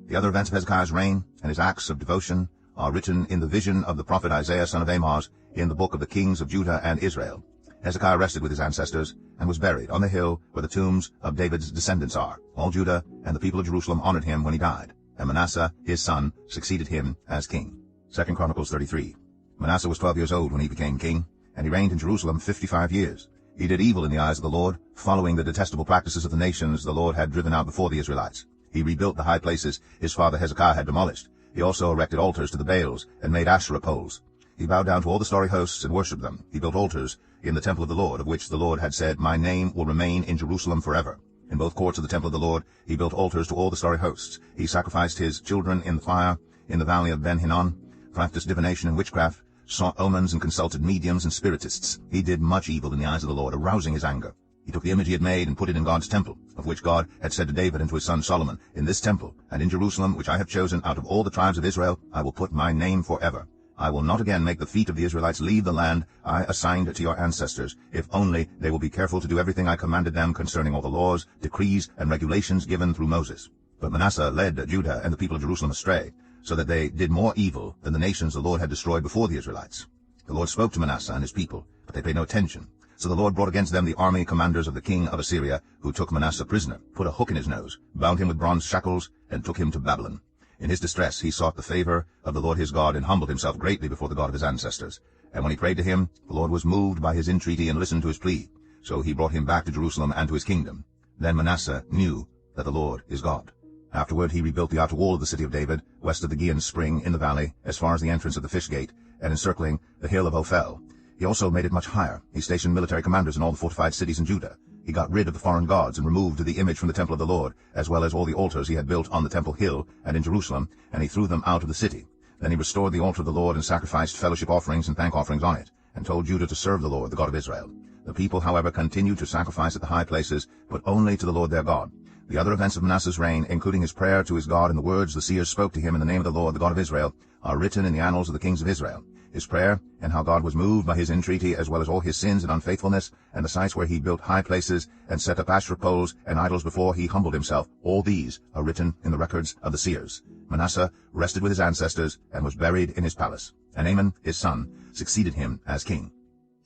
The other events of Hezekiah's reign and his acts of devotion are written in the vision of the prophet Isaiah son of Amoz in the book of the kings of Judah and Israel. Hezekiah rested with his ancestors and was buried on the hill where the tombs of David's descendants are. All Judah and the people of Jerusalem honored him when he died, and Manasseh, his son, succeeded him as king. 2 Chronicles 33. Manasseh was 12 years old when he became king, and he reigned in Jerusalem 55 years. He did evil in the eyes of the Lord, following the detestable practices of the nations the Lord had driven out before the Israelites. He rebuilt the high places his father Hezekiah had demolished. He also erected altars to the Baals and made Asherah poles. He bowed down to all the starry hosts and worshipped them. He built altars in the temple of the Lord, of which the Lord had said, "My name will remain in Jerusalem forever." In both courts of the temple of the Lord he built altars to all the starry hosts. He sacrificed his children in the fire in the valley of Ben-Hinnom, practiced divination and witchcraft, sought omens and consulted mediums and spiritists. He did much evil in the eyes of the Lord, arousing his anger. He took the image he had made and put it in God's temple, of which God had said to David and to his son Solomon, "In this temple and in Jerusalem, which I have chosen out of all the tribes of Israel, I will put my name forever. I will not again make the feet of the Israelites leave the land I assigned to your ancestors, if only they will be careful to do everything I commanded them concerning all the laws, decrees, and regulations given through Moses." But Manasseh led Judah and the people of Jerusalem astray, so that they did more evil than the nations the Lord had destroyed before the Israelites. The Lord spoke to Manasseh and his people, but they paid no attention. So the Lord brought against them the army commanders of the king of Assyria, who took Manasseh prisoner, put a hook in his nose, bound him with bronze shackles, and took him to Babylon. In his distress he sought the favor of the Lord his God, and humbled himself greatly before the God of his ancestors. And when he prayed to him, the Lord was moved by his entreaty and listened to his plea. So he brought him back to Jerusalem and to his kingdom. Then Manasseh knew that the Lord is God. Afterward he rebuilt the outer wall of the city of David, west of the Gihon spring in the valley, as far as the entrance of the fish gate, and encircling the hill of Ophel. He also made it much higher. He stationed military commanders in all the fortified cities in Judah. He got rid of the foreign gods and removed the image from the temple of the Lord, as well as all the altars he had built on the temple hill and in Jerusalem, and he threw them out of the city. Then he restored the altar of the Lord and sacrificed fellowship offerings and thank offerings on it, and told Judah to serve the Lord, the God of Israel. The people, however, continued to sacrifice at the high places, but only to the Lord their God. The other events of Manasseh's reign, including his prayer to his God and the words the seers spoke to him in the name of the Lord, the God of Israel, are written in the annals of the kings of Israel. His prayer, and how God was moved by his entreaty, as well as all his sins and unfaithfulness, and the sites where he built high places, and set up Asherah poles and idols before he humbled himself, all these are written in the records of the seers. Manasseh rested with his ancestors, and was buried in his palace. And Amon, his son, succeeded him as king.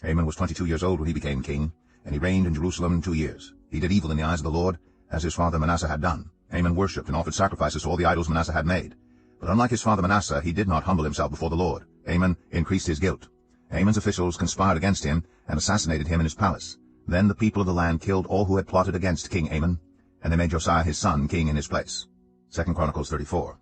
Amon was 22 years old when he became king, and he reigned in Jerusalem 2 years. He did evil in the eyes of the Lord, as his father Manasseh had done. Amon worshipped and offered sacrifices to all the idols Manasseh had made. But unlike his father Manasseh, he did not humble himself before the Lord. Amon increased his guilt. Amon's officials conspired against him and assassinated him in his palace. Then the people of the land killed all who had plotted against King Amon, and they made Josiah his son king in his place. 2 Chronicles 34.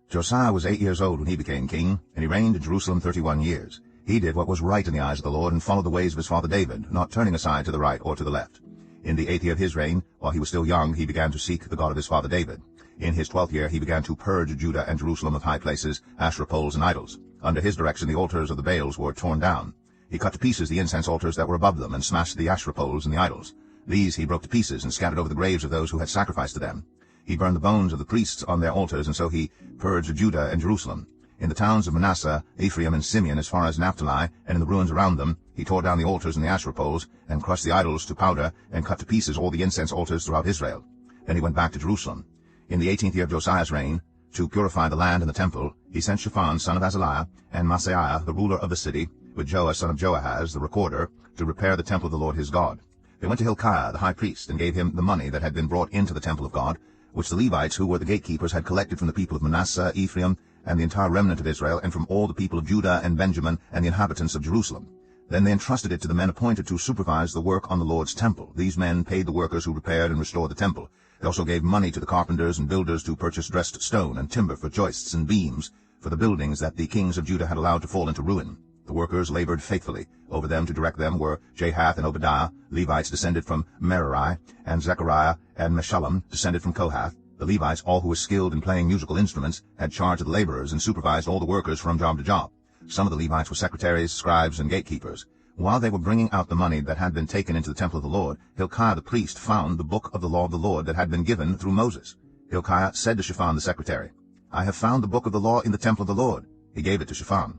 Josiah was 8 years old when he became king, and he reigned in Jerusalem 31 years. He did what was right in the eyes of the Lord, and followed the ways of his father David, not turning aside to the right or to the left. In the 8th year of his reign, while he was still young, he began to seek the God of his father David. In his 12th year he began to purge Judah and Jerusalem of high places, Asherah poles, and idols. Under his direction the altars of the Baals were torn down. He cut to pieces the incense altars that were above them, and smashed the Asherah poles and the idols. These he broke to pieces and scattered over the graves of those who had sacrificed to them. He burned the bones of the priests on their altars, and so he purged Judah and Jerusalem. In the towns of Manasseh, Ephraim, and Simeon, as far as Naphtali, and in the ruins around them, he tore down the altars and the Asherah poles, and crushed the idols to powder, and cut to pieces all the incense altars throughout Israel. Then he went back to Jerusalem. In the 18th year of Josiah's reign, to purify the land and the temple, he sent Shaphan, son of Azaliah, and Maaseiah, the ruler of the city, with Joah, son of Joahaz, the recorder, to repair the temple of the Lord his God. They went to Hilkiah, the high priest, and gave him the money that had been brought into the temple of God, which the Levites, who were the gatekeepers, had collected from the people of Manasseh, Ephraim, and the entire remnant of Israel, and from all the people of Judah and Benjamin, and the inhabitants of Jerusalem. Then they entrusted it to the men appointed to supervise the work on the Lord's temple. These men paid the workers who repaired and restored the temple. They also gave money to the carpenters and builders to purchase dressed stone and timber for joists and beams for the buildings that the kings of Judah had allowed to fall into ruin. The workers labored faithfully. Over them to direct them were Jahath and Obadiah, Levites descended from Merari, and Zechariah and Meshullam descended from Kohath. The Levites, all who were skilled in playing musical instruments, had charge of the laborers and supervised all the workers from job to job. Some of the Levites were secretaries, scribes, and gatekeepers. While they were bringing out the money that had been taken into the temple of the Lord, Hilkiah the priest found the book of the law of the Lord that had been given through Moses. Hilkiah said to Shaphan the secretary, "I have found the book of the law in the temple of the Lord." He gave it to Shaphan.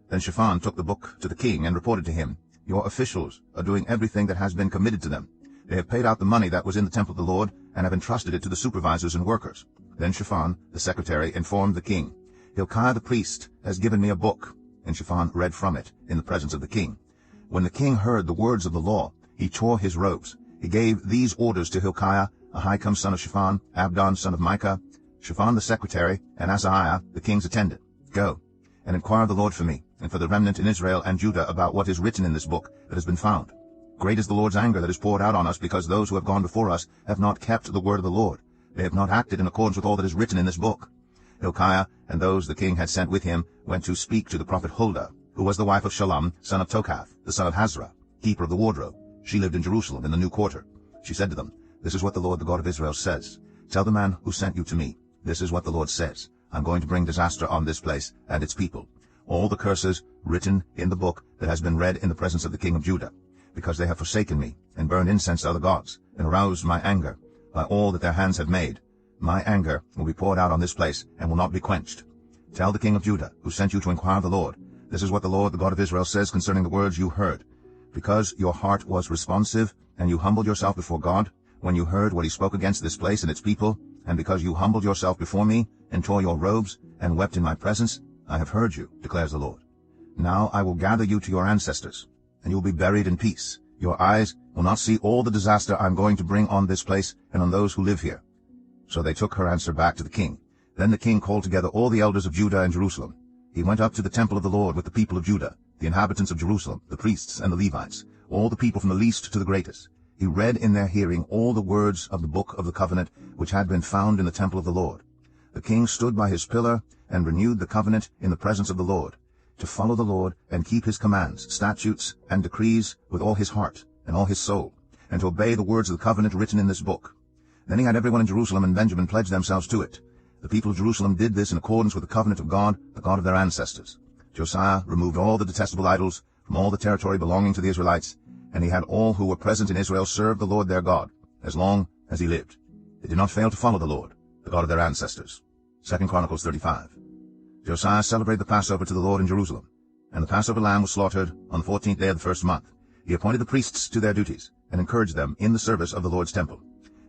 Then Shaphan took the book to the king and reported to him, "Your officials are doing everything that has been committed to them. They have paid out the money that was in the temple of the Lord and have entrusted it to the supervisors and workers." Then Shaphan, the secretary, informed the king, "Hilkiah the priest has given me a book." And Shaphan read from it in the presence of the king. When the king heard the words of the law, he tore his robes. He gave these orders to Hilkiah, Ahikam son of Shaphan, Abdon son of Micah, Shaphan the secretary, and Asaiah the king's attendant. "Go and inquire of the Lord for me, and for the remnant in Israel and Judah about what is written in this book that has been found. Great is the Lord's anger that is poured out on us, because those who have gone before us have not kept the word of the Lord. They have not acted in accordance with all that is written in this book." Hilkiah and those the king had sent with him went to speak to the prophet Huldah, who was the wife of Shallum, son of Tokath, the son of Hazra, keeper of the wardrobe. She lived in Jerusalem in the new quarter. She said to them, "This is what the Lord, the God of Israel, says. Tell the man who sent you to me, this is what the Lord says. I'm going to bring disaster on this place and its people. All the curses written in the book that has been read in the presence of the king of Judah, because they have forsaken me, and burned incense to other gods, and aroused my anger by all that their hands have made. My anger will be poured out on this place, and will not be quenched. Tell the king of Judah, who sent you to inquire of the Lord, this is what the Lord, the God of Israel, says concerning the words you heard. Because your heart was responsive, and you humbled yourself before God, when you heard what he spoke against this place and its people, and because you humbled yourself before me, and tore your robes, and wept in my presence, I have heard you, declares the Lord. Now I will gather you to your ancestors, and you will be buried in peace. Your eyes will not see all the disaster I am going to bring on this place and on those who live here." So they took her answer back to the king. Then the king called together all the elders of Judah and Jerusalem. He went up to the temple of the Lord with the people of Judah, the inhabitants of Jerusalem, the priests and the Levites, all the people from the least to the greatest. He read in their hearing all the words of the book of the covenant which had been found in the temple of the Lord. The king stood by his pillar and renewed the covenant in the presence of the Lord, to follow the Lord and keep his commands, statutes, and decrees with all his heart and all his soul, and to obey the words of the covenant written in this book. Then he had everyone in Jerusalem and Benjamin pledge themselves to it. The people of Jerusalem did this in accordance with the covenant of God, the God of their ancestors. Josiah removed all the detestable idols from all the territory belonging to the Israelites, and he had all who were present in Israel serve the Lord their God, as long as he lived. They did not fail to follow the Lord, the God of their ancestors. 2 Chronicles 35. Josiah celebrated the Passover to the Lord in Jerusalem, and the Passover lamb was slaughtered on the 14th day of the first month. He appointed the priests to their duties, and encouraged them in the service of the Lord's temple.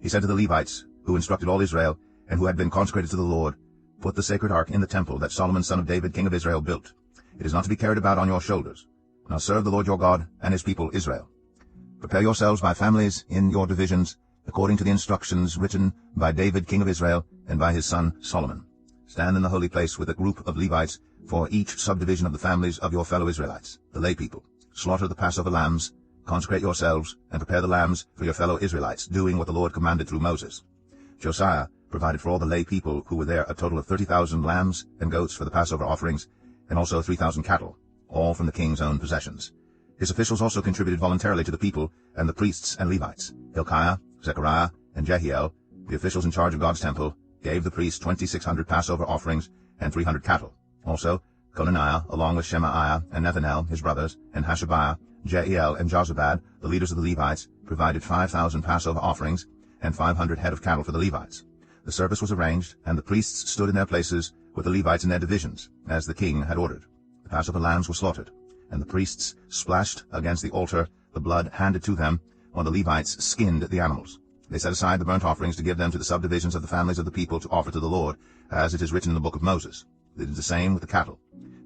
He said to the Levites, who instructed all Israel, and who had been consecrated to the Lord, "Put the sacred ark in the temple that Solomon son of David king of Israel built. It is not to be carried about on your shoulders. Now serve the Lord your God and his people Israel. Prepare yourselves by families in your divisions, according to the instructions written by David king of Israel and by his son Solomon. Stand in the holy place with a group of Levites for each subdivision of the families of your fellow Israelites, the lay people. Slaughter the Passover lambs, consecrate yourselves, and prepare the lambs for your fellow Israelites, doing what the Lord commanded through Moses." Josiah provided for all the lay people who were there a total of 30,000 lambs and goats for the Passover offerings, and also 3,000 cattle, all from the king's own possessions. His officials also contributed voluntarily to the people and the priests and Levites. Hilkiah, Zechariah, and Jehiel, the officials in charge of God's temple, gave the priests 2,600 Passover offerings and 300 cattle. Also, Conaniah, along with Shemaiah and Nethanel, his brothers, and Hashabiah, Jeiel, and Jozabad, the leaders of the Levites, provided 5,000 Passover offerings and 500 head of cattle for the Levites. The service was arranged, and the priests stood in their places with the Levites in their divisions, as the king had ordered. The Passover lambs were slaughtered, and the priests splashed against the altar the blood handed to them, while the Levites skinned the animals. They set aside the burnt offerings to give them to the subdivisions of the families of the people to offer to the Lord, as it is written in the book of Moses. They did the same with the cattle.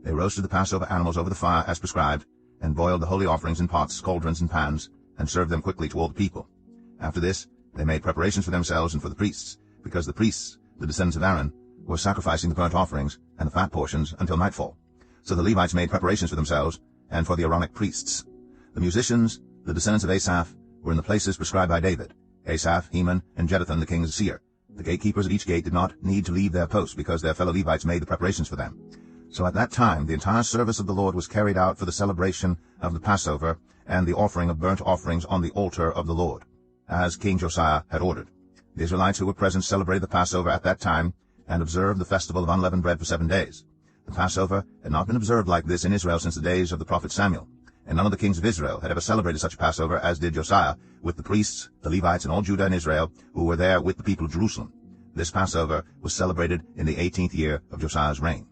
They roasted the Passover animals over the fire as prescribed, and boiled the holy offerings in pots, cauldrons, and pans, and served them quickly to all the people. After this, they made preparations for themselves and for the priests, because the priests, the descendants of Aaron, were sacrificing the burnt offerings and the fat portions until nightfall. So the Levites made preparations for themselves and for the Aaronic priests. The musicians, the descendants of Asaph, were in the places prescribed by David, Asaph, Heman, and Jeduthun the king's seer. The gatekeepers at each gate did not need to leave their posts, because their fellow Levites made the preparations for them. So at that time the entire service of the Lord was carried out for the celebration of the Passover and the offering of burnt offerings on the altar of the Lord, as King Josiah had ordered. The Israelites who were present celebrated the Passover at that time and observed the festival of unleavened bread for 7 days. The Passover had not been observed like this in Israel since the days of the prophet Samuel, and none of the kings of Israel had ever celebrated such a Passover as did Josiah, with the priests, the Levites, and all Judah and Israel who were there with the people of Jerusalem. This Passover was celebrated in the 18th year of Josiah's reign.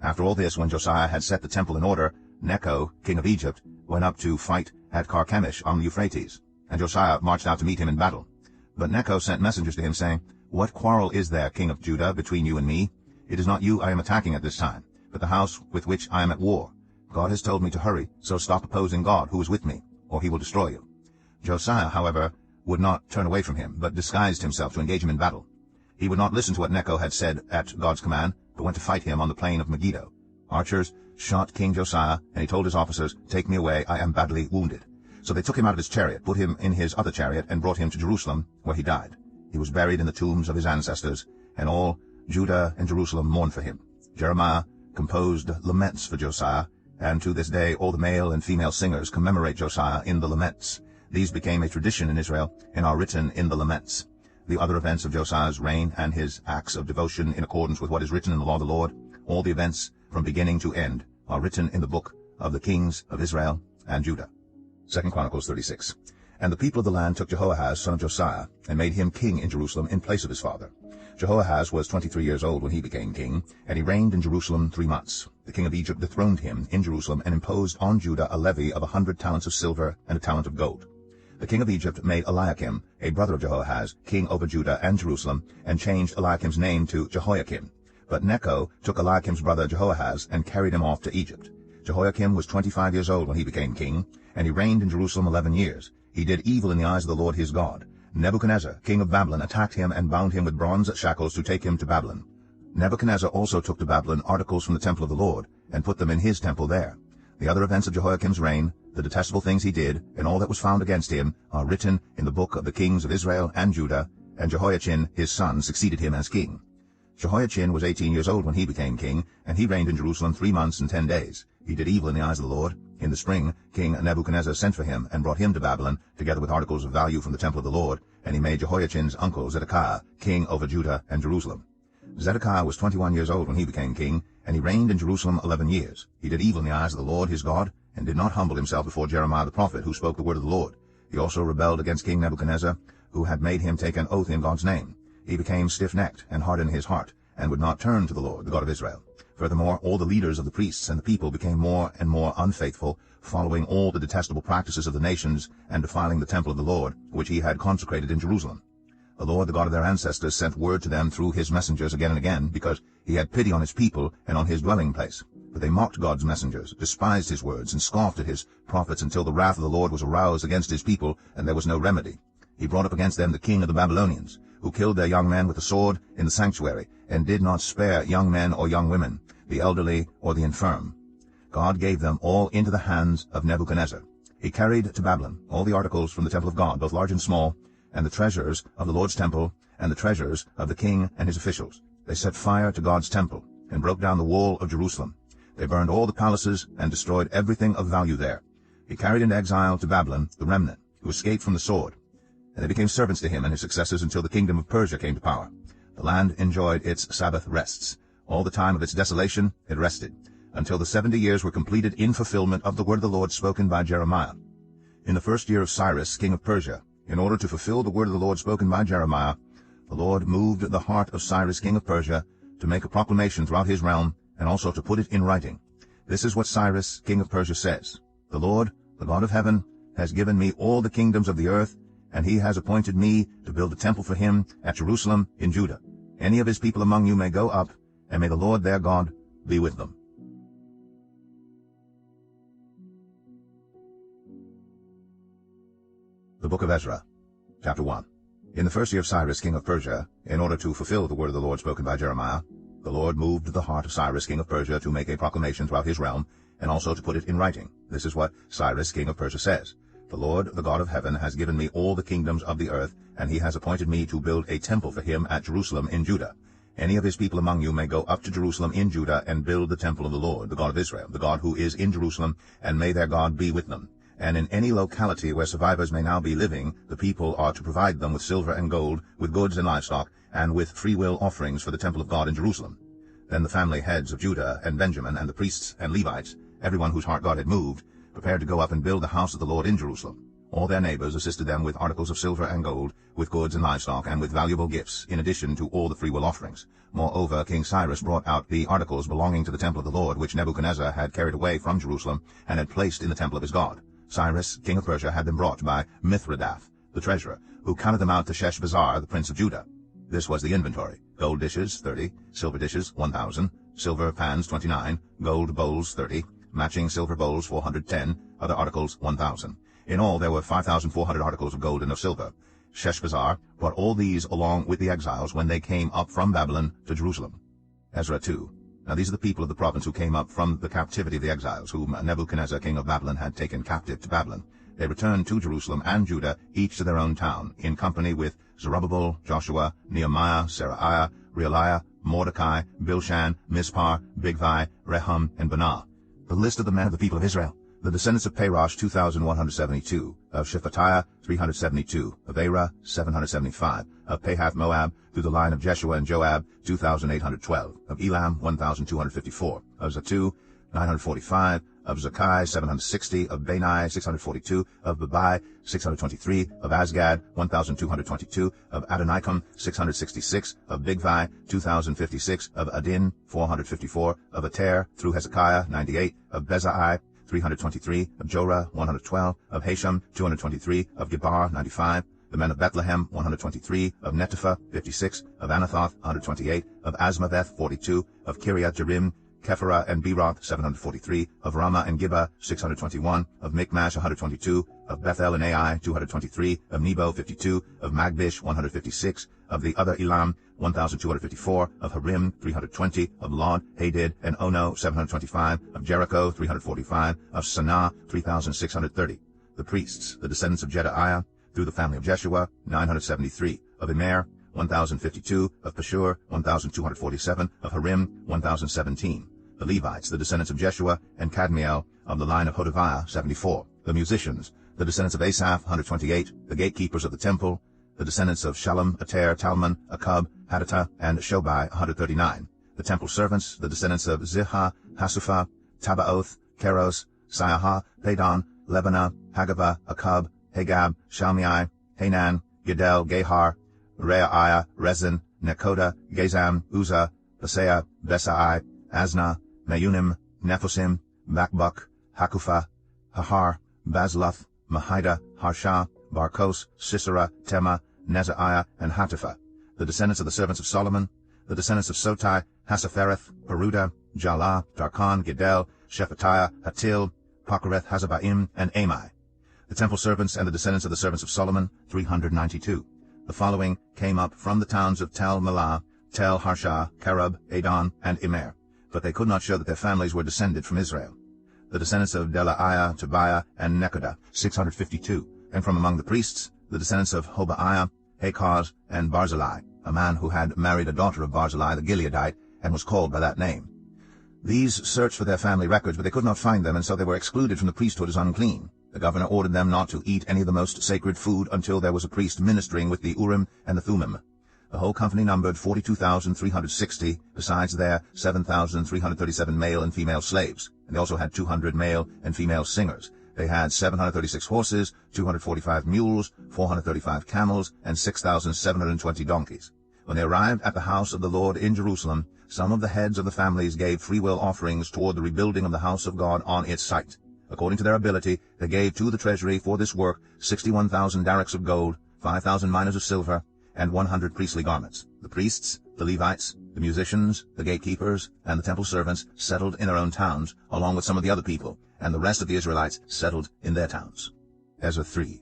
After all this, when Josiah had set the temple in order, Necho, king of Egypt, went up to fight at Carchemish on the Euphrates, and Josiah marched out to meet him in battle. But Necho sent messengers to him, saying, "What quarrel is there, king of Judah, between you and me? It is not you I am attacking at this time, but the house with which I am at war. God has told me to hurry, so stop opposing God, who is with me, or he will destroy you." Josiah, however, would not turn away from him, but disguised himself to engage him in battle. He would not listen to what Necho had said at God's command, but went to fight him on the plain of Megiddo. Archers shot King Josiah, and he told his officers, "Take me away, I am badly wounded." So they took him out of his chariot, put him in his other chariot, and brought him to Jerusalem, where he died. He was buried in the tombs of his ancestors, and all Judah and Jerusalem mourned for him. Jeremiah composed laments for Josiah, and to this day all the male and female singers commemorate Josiah in the laments. These became a tradition in Israel and are written in the laments. The other events of Josiah's reign and his acts of devotion in accordance with what is written in the law of the Lord, all the events from beginning to end, are written in the book of the kings of Israel and Judah. 2 Chronicles 36. And the people of the land took Jehoahaz, son of Josiah, and made him king in Jerusalem in place of his father. Jehoahaz was 23 years old when he became king, and he reigned in Jerusalem 3 months. The king of Egypt dethroned him in Jerusalem and imposed on Judah a levy of 100 talents of silver and a talent of gold. The king of Egypt made Eliakim, a brother of Jehoahaz, king over Judah and Jerusalem, and changed Eliakim's name to Jehoiakim. But Necho took Eliakim's brother Jehoahaz and carried him off to Egypt. Jehoiakim was 25 years old when he became king, and he reigned in Jerusalem 11 years. He did evil in the eyes of the Lord his God. Nebuchadnezzar, king of Babylon, attacked him and bound him with bronze shackles to take him to Babylon. Nebuchadnezzar also took to Babylon articles from the temple of the Lord, and put them in his temple there. The other events of Jehoiakim's reign, the detestable things he did, and all that was found against him, are written in the book of the kings of Israel and Judah, and Jehoiachin his son succeeded him as king. Jehoiachin was 18 years old when he became king, and he reigned in Jerusalem 3 months and 10 days. He did evil in the eyes of the Lord. In the spring, King Nebuchadnezzar sent for him and brought him to Babylon, together with articles of value from the temple of the Lord, and he made Jehoiachin's uncle Zedekiah king over Judah and Jerusalem. Zedekiah was 21 years old when he became king, and he reigned in Jerusalem 11 years. He did evil in the eyes of the Lord his God, and did not humble himself before Jeremiah the prophet, who spoke the word of the Lord. He also rebelled against King Nebuchadnezzar, who had made him take an oath in God's name. He became stiff-necked and hardened his heart, and would not turn to the Lord, the God of Israel. Furthermore, all the leaders of the priests and the people became more and more unfaithful, following all the detestable practices of the nations and defiling the temple of the Lord, which he had consecrated in Jerusalem. The Lord, the God of their ancestors, sent word to them through his messengers again and again, because he had pity on his people and on his dwelling place. But they mocked God's messengers, despised his words, and scoffed at his prophets until the wrath of the Lord was aroused against his people, and there was no remedy. He brought up against them the king of the Babylonians, who killed their young men with the sword in the sanctuary, and did not spare young men or young women, the elderly or the infirm. God gave them all into the hands of Nebuchadnezzar. He carried to Babylon all the articles from the temple of God, both large and small, and the treasures of the Lord's temple, and the treasures of the king and his officials. They set fire to God's temple, and broke down the wall of Jerusalem. They burned all the palaces, and destroyed everything of value there. He carried into exile to Babylon the remnant, who escaped from the sword, and they became servants to him and his successors until the kingdom of Persia came to power. The land enjoyed its Sabbath rests. All the time of its desolation it rested, until the 70 years were completed in fulfillment of the word of the Lord spoken by Jeremiah. In the first year of Cyrus, king of Persia, in order to fulfill the word of the Lord spoken by Jeremiah, the Lord moved the heart of Cyrus, king of Persia, to make a proclamation throughout his realm, and also to put it in writing. This is what Cyrus, king of Persia, says: "The Lord, the God of heaven, has given me all the kingdoms of the earth, and he has appointed me to build a temple for him at Jerusalem in Judah. Any of his people among you may go up, and may the Lord their God be with them." The Book of Ezra, Chapter 1. In the first year of Cyrus, king of Persia, in order to fulfill the word of the Lord spoken by Jeremiah, the Lord moved the heart of Cyrus, king of Persia, to make a proclamation throughout his realm, and also to put it in writing. This is what Cyrus, king of Persia, says: "The Lord, the God of heaven, has given me all the kingdoms of the earth, and he has appointed me to build a temple for him at Jerusalem in Judah. Any of his people among you may go up to Jerusalem in Judah and build the temple of the Lord, the God of Israel, the God who is in Jerusalem, and may their God be with them. And in any locality where survivors may now be living, the people are to provide them with silver and gold, with goods and livestock, and with freewill offerings for the temple of God in Jerusalem. Then the family heads of Judah and Benjamin, and the priests and Levites, everyone whose heart God had moved, prepared to go up and build the house of the Lord in Jerusalem. All their neighbors assisted them with articles of silver and gold, with goods and livestock, and with valuable gifts, in addition to all the freewill offerings. Moreover, King Cyrus brought out the articles belonging to the temple of the Lord, which Nebuchadnezzar had carried away from Jerusalem, and had placed in the temple of his God. Cyrus, king of Persia, had them brought by Mithredath, the treasurer, who counted them out to Sheshbazzar, the prince of Judah. This was the inventory: gold dishes 30, silver dishes 1,000, silver pans 29, gold bowls 30, matching silver bowls 410, other articles 1,000. In all there were 5,400 articles of gold and of silver. Sheshbazzar brought all these along with the exiles when they came up from Babylon to Jerusalem. Ezra 2. Now these are the people of the province who came up from the captivity of the exiles, whom Nebuchadnezzar king of Babylon had taken captive to Babylon. They returned to Jerusalem and Judah, each to their own town, in company with Zerubbabel, Joshua, Nehemiah, Seraiah, Realiah, Mordecai, Bilshan, Mispar, Bigvai, Rehum, and Banah. The list of the men of the people of Israel. The descendants of Parosh 2,172, of Shephatiah 372, of Arah 775, of Pahath-Moab, through the line of Jeshua and Joab 2,812, of Elam 1,254, of Zattu 945, of Zakai 760, of Bani 642, of Babai 623, of Asgad 1,222, of Adonikam 666, of Bigvai 2,056, of Adin 454, of Ater through Hezekiah 98, of Bezai 323, of Jorah 112, of Hashem 223, of Gebar 95, the men of Bethlehem 123, of Netopha 56, of Anathoth 128, of Asmaveth 42, of Kiriath Jearim, Kephirah and Beeroth 743, of Ramah and Gibeah 621, of Michmash 122, of Bethel and Ai 223, of Nebo 52, of Magbish 156, of the other Elam 1,254, of Harim 320, of Lod, Hadid, and Ono 725, of Jericho 345, of Sanaa 3,630. The priests, the descendants of Jedaiah, through the family of Jeshua 973, of Immer 1,052, of Pashur 1,247, of Harim 1,017. The Levites, the descendants of Jeshua and Kadmiel, of the line of Hodaviah 74. The musicians, the descendants of Asaph 128, the gatekeepers of the temple, the descendants of Shalom, Ater, Talmon, Akub, Hadattah, and Shobai 139. The temple servants, the descendants of Ziha, Hasupha, Tabaoth, Keros, Siaha, Padon, Lebanah, Hagabah, Akub, Hagab, Shalmai, Hanan, Gedel, Gehar, Reaiah, Rezin, Nekoda, Gazam, Uzzah, Paseah, Besai, Asna, Meunim, Nephosim, Bakbuk, Hakupha, Hahar, Bazluth, Mahida, Harsha, Barkos, Sisera, Tema, Nezaiah, and Hatipha. The descendants of the servants of Solomon, the descendants of Sotai, Hasaphereth, Peruda, Jalah, Darkon, Gedel, Shephatiah, Hatil, Pachereth, Hazabaim, and Amai. The temple servants and the descendants of the servants of Solomon, 392. The following came up from the towns of Tel Melah, Tel Harsha, Kerub, Adon, and Immer, but they could not show that their families were descended from Israel. The descendants of Delaiah, Tobiah, and Nekoda, 652. And from among the priests, the descendants of Hobaiah, Hakaz, and Barzillai, a man who had married a daughter of Barzillai the Gileadite, and was called by that name. These searched for their family records, but they could not find them, and so they were excluded from the priesthood as unclean. The governor ordered them not to eat any of the most sacred food until there was a priest ministering with the Urim and the Thummim. The whole company numbered 42,360, besides their 7,337 male and female slaves. And they also had 200 male and female singers. They had 736 horses, 245 mules, 435 camels, and 6,720 donkeys. When they arrived at the house of the Lord in Jerusalem, some of the heads of the families gave freewill offerings toward the rebuilding of the house of God on its site. According to their ability, they gave to the treasury for this work 61,000 darics of gold, 5,000 minas of silver, and 100 priestly garments. The priests, the Levites, the musicians, the gatekeepers, and the temple servants settled in their own towns, along with some of the other people, and the rest of the Israelites settled in their towns. Ezra 3.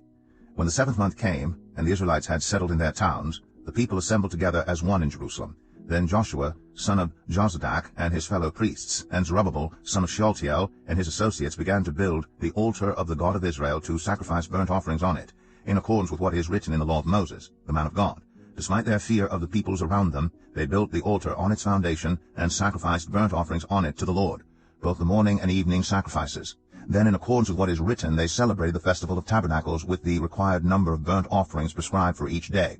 When the 7th month came, and the Israelites had settled in their towns, the people assembled together as one in Jerusalem. Then Joshua, son of Jozadak, and his fellow priests, and Zerubbabel, son of Shealtiel, and his associates began to build the altar of the God of Israel to sacrifice burnt offerings on it, in accordance with what is written in the law of Moses, the man of God, Despite their fear of the peoples around them, they built the altar on its foundation and sacrificed burnt offerings on it to the Lord, both the morning and evening sacrifices. Then, in accordance with what is written, they celebrated the festival of tabernacles with the required number of burnt offerings prescribed for each day.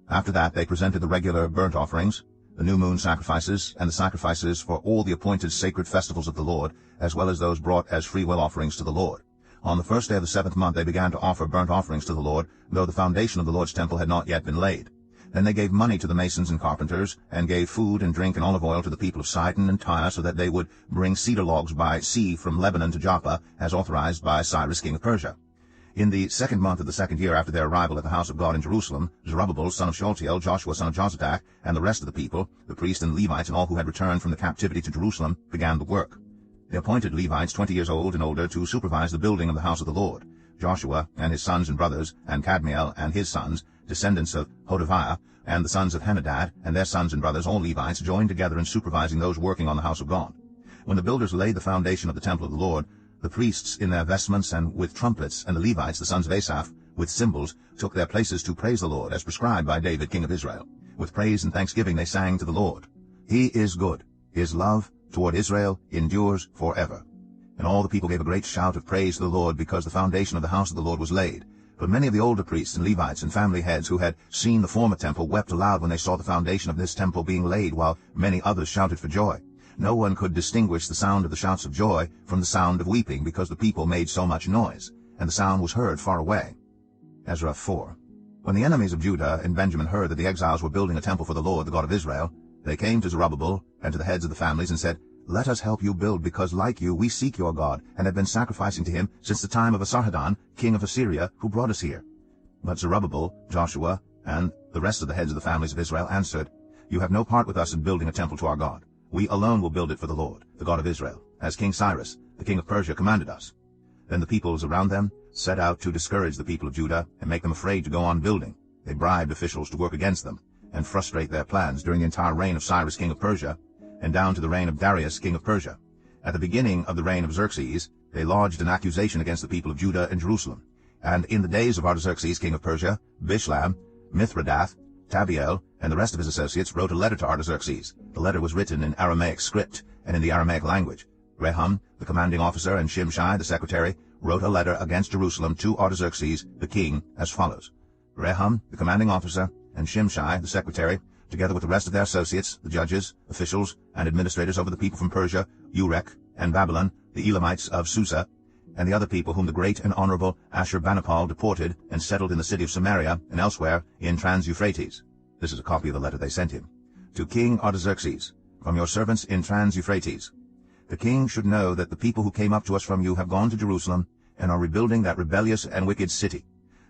After that they presented the regular burnt offerings, the new moon sacrifices, and the sacrifices for all the appointed sacred festivals of the Lord, as well as those brought as freewill offerings to the Lord. On the first day of the 7th month they began to offer burnt offerings to the Lord, though the foundation of the Lord's temple had not yet been laid. Then they gave money to the masons and carpenters, and gave food and drink and olive oil to the people of Sidon and Tyre, so that they would bring cedar logs by sea from Lebanon to Joppa, as authorized by Cyrus king of Persia. In the 2nd month of the 2nd year after their arrival at the house of God in Jerusalem, Zerubbabel son of Shealtiel, Joshua son of Jozadak, and the rest of the people, the priests and Levites, and all who had returned from the captivity to Jerusalem, began the work. They appointed Levites 20 years old and older to supervise the building of the house of the Lord. Joshua and his sons and brothers, and Kadmiel and his sons, descendants of Hodaviah, and the sons of Henadad, and their sons and brothers, all Levites, joined together in supervising those working on the house of God. When the builders laid the foundation of the temple of the Lord, the priests in their vestments and with trumpets, and the Levites, the sons of Asaph, with cymbals, took their places to praise the Lord, as prescribed by David king of Israel. With praise and thanksgiving they sang to the Lord. He is good. His love toward Israel endures forever. And all the people gave a great shout of praise to the Lord, because the foundation of the house of the Lord was laid. But many of the older priests and Levites and family heads who had seen the former temple wept aloud when they saw the foundation of this temple being laid, while many others shouted for joy. No one could distinguish the sound of the shouts of joy from the sound of weeping, because the people made so much noise, and the sound was heard far away. Ezra 4. When the enemies of Judah and Benjamin heard that the exiles were building a temple for the Lord, the God of Israel, they came to Zerubbabel and to the heads of the families and said, "Let us help you build, because like you we seek your God, and have been sacrificing to him since the time of Esarhaddon, king of Assyria, who brought us here." But Zerubbabel, Joshua, and the rest of the heads of the families of Israel answered, "You have no part with us in building a temple to our God. We alone will build it for the Lord, the God of Israel, as King Cyrus, the king of Persia, commanded us." Then the peoples around them set out to discourage the people of Judah and make them afraid to go on building. They bribed officials to work against them and frustrate their plans during the entire reign of Cyrus king of Persia, and down to the reign of Darius king of Persia. At the beginning of the reign of Xerxes, they lodged an accusation against the people of Judah and Jerusalem. And in the days of Artaxerxes king of Persia, Bishlam, Mithridath, Tabiel, and the rest of his associates wrote a letter to Artaxerxes. The letter was written in Aramaic script and in the Aramaic language. Rehum, the commanding officer, and Shimshai, the secretary, wrote a letter against Jerusalem to Artaxerxes, the king, as follows. Rehum, the commanding officer, and Shimshai, the secretary, together with the rest of their associates, the judges, officials, and administrators over the people from Persia, Urek, and Babylon, the Elamites of Susa, and the other people whom the great and honorable Ashurbanipal deported and settled in the city of Samaria and elsewhere in Trans-Euphrates. This is a copy of the letter they sent him. To King Artaxerxes, from your servants in Trans-Euphrates. The king should know that the people who came up to us from you have gone to Jerusalem and are rebuilding that rebellious and wicked city.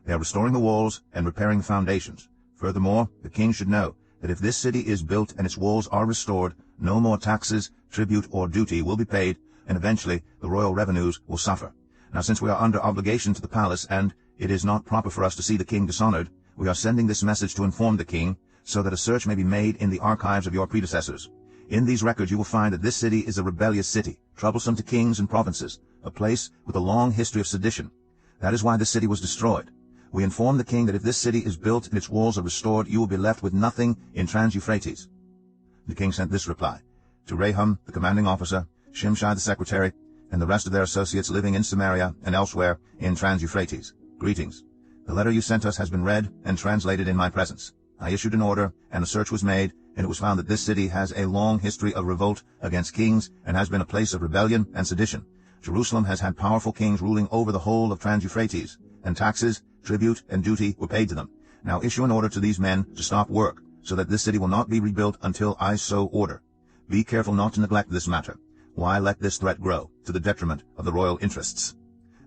They are restoring the walls and repairing the foundations. Furthermore, the king should know that if this city is built and its walls are restored, no more taxes, tribute, or duty will be paid, and eventually the royal revenues will suffer. Now since we are under obligation to the palace, and it is not proper for us to see the king dishonored, we are sending this message to inform the king, so that a search may be made in the archives of your predecessors. In these records you will find that this city is a rebellious city, troublesome to kings and provinces, a place with a long history of sedition. That is why this city was destroyed. We inform the king that if this city is built and its walls are restored, you will be left with nothing in Trans-Euphrates. The king sent this reply. To Rehum, the commanding officer, Shimshai the secretary, and the rest of their associates living in Samaria and elsewhere in Trans-Euphrates. Greetings. The letter you sent us has been read and translated in my presence. I issued an order, and a search was made, and it was found that this city has a long history of revolt against kings and has been a place of rebellion and sedition. Jerusalem has had powerful kings ruling over the whole of Trans-Euphrates, and taxes, tribute, and duty were paid to them. Now issue an order to these men to stop work, so that this city will not be rebuilt until I so order. Be careful not to neglect this matter. Why let this threat grow, to the detriment of the royal interests?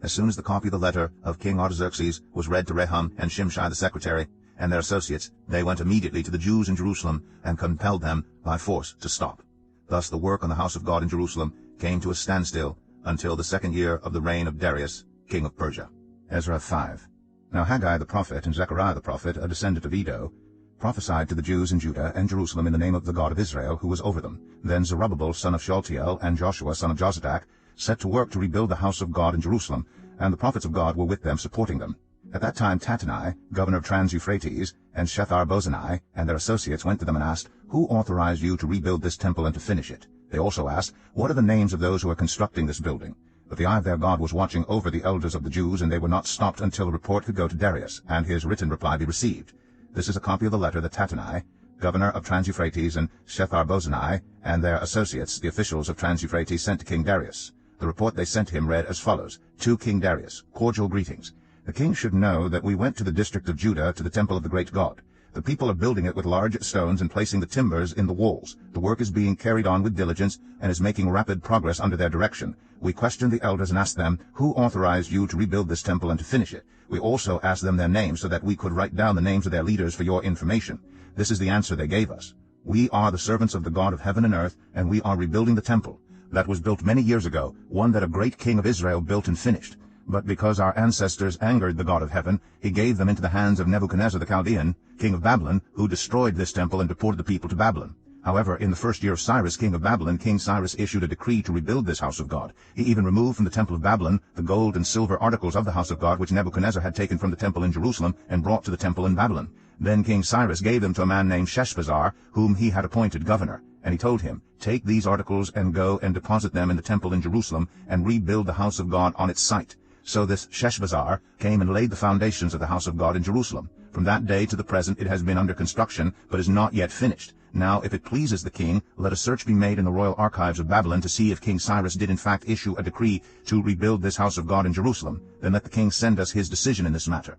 As soon as the copy of the letter of King Artaxerxes was read to Rehum and Shimshai the secretary, and their associates, they went immediately to the Jews in Jerusalem and compelled them by force to stop. Thus the work on the house of God in Jerusalem came to a standstill until the 2nd year of the reign of Darius, king of Persia. Ezra 5. Now Haggai the prophet and Zechariah the prophet, a descendant of Iddo, prophesied to the Jews in Judah and Jerusalem in the name of the God of Israel, who was over them. Then Zerubbabel son of Shealtiel and Joshua son of Jozadak set to work to rebuild the house of God in Jerusalem, and the prophets of God were with them supporting them. At that time Tattenai, governor of Trans-Euphrates, and Shethar-Bozenai and their associates went to them and asked, "Who authorized you to rebuild this temple and to finish it?" They also asked, "What are the names of those who are constructing this building?" But the eye of their God was watching over the elders of the Jews, and they were not stopped until a report could go to Darius, and his written reply be received. This is a copy of the letter that Tattenai, governor of Trans-Euphrates, and Shethar-Bozenai and their associates, the officials of Trans-Euphrates, sent to King Darius. The report they sent him read as follows: To King Darius, cordial greetings. The king should know that we went to the district of Judah to the temple of the great God. The people are building it with large stones and placing the timbers in the walls. The work is being carried on with diligence and is making rapid progress under their direction. We questioned the elders and asked them, "Who authorized you to rebuild this temple and to finish it?" We also asked them their names so that we could write down the names of their leaders for your information. This is the answer they gave us. "We are the servants of the God of heaven and earth, and we are rebuilding the temple that was built many years ago, one that a great king of Israel built and finished. But because our ancestors angered the God of heaven, he gave them into the hands of Nebuchadnezzar the Chaldean, king of Babylon, who destroyed this temple and deported the people to Babylon. However, in the first year of Cyrus, king of Babylon, King Cyrus issued a decree to rebuild this house of God. He even removed from the temple of Babylon the gold and silver articles of the house of God which Nebuchadnezzar had taken from the temple in Jerusalem and brought to the temple in Babylon. Then King Cyrus gave them to a man named Sheshbazzar, whom he had appointed governor. And he told him, "Take these articles and go and deposit them in the temple in Jerusalem and rebuild the house of God on its site." So this Sheshbazzar came and laid the foundations of the house of God in Jerusalem. From that day to the present it has been under construction, but is not yet finished. Now if it pleases the king, let a search be made in the royal archives of Babylon to see if King Cyrus did in fact issue a decree to rebuild this house of God in Jerusalem. Then let the king send us his decision in this matter.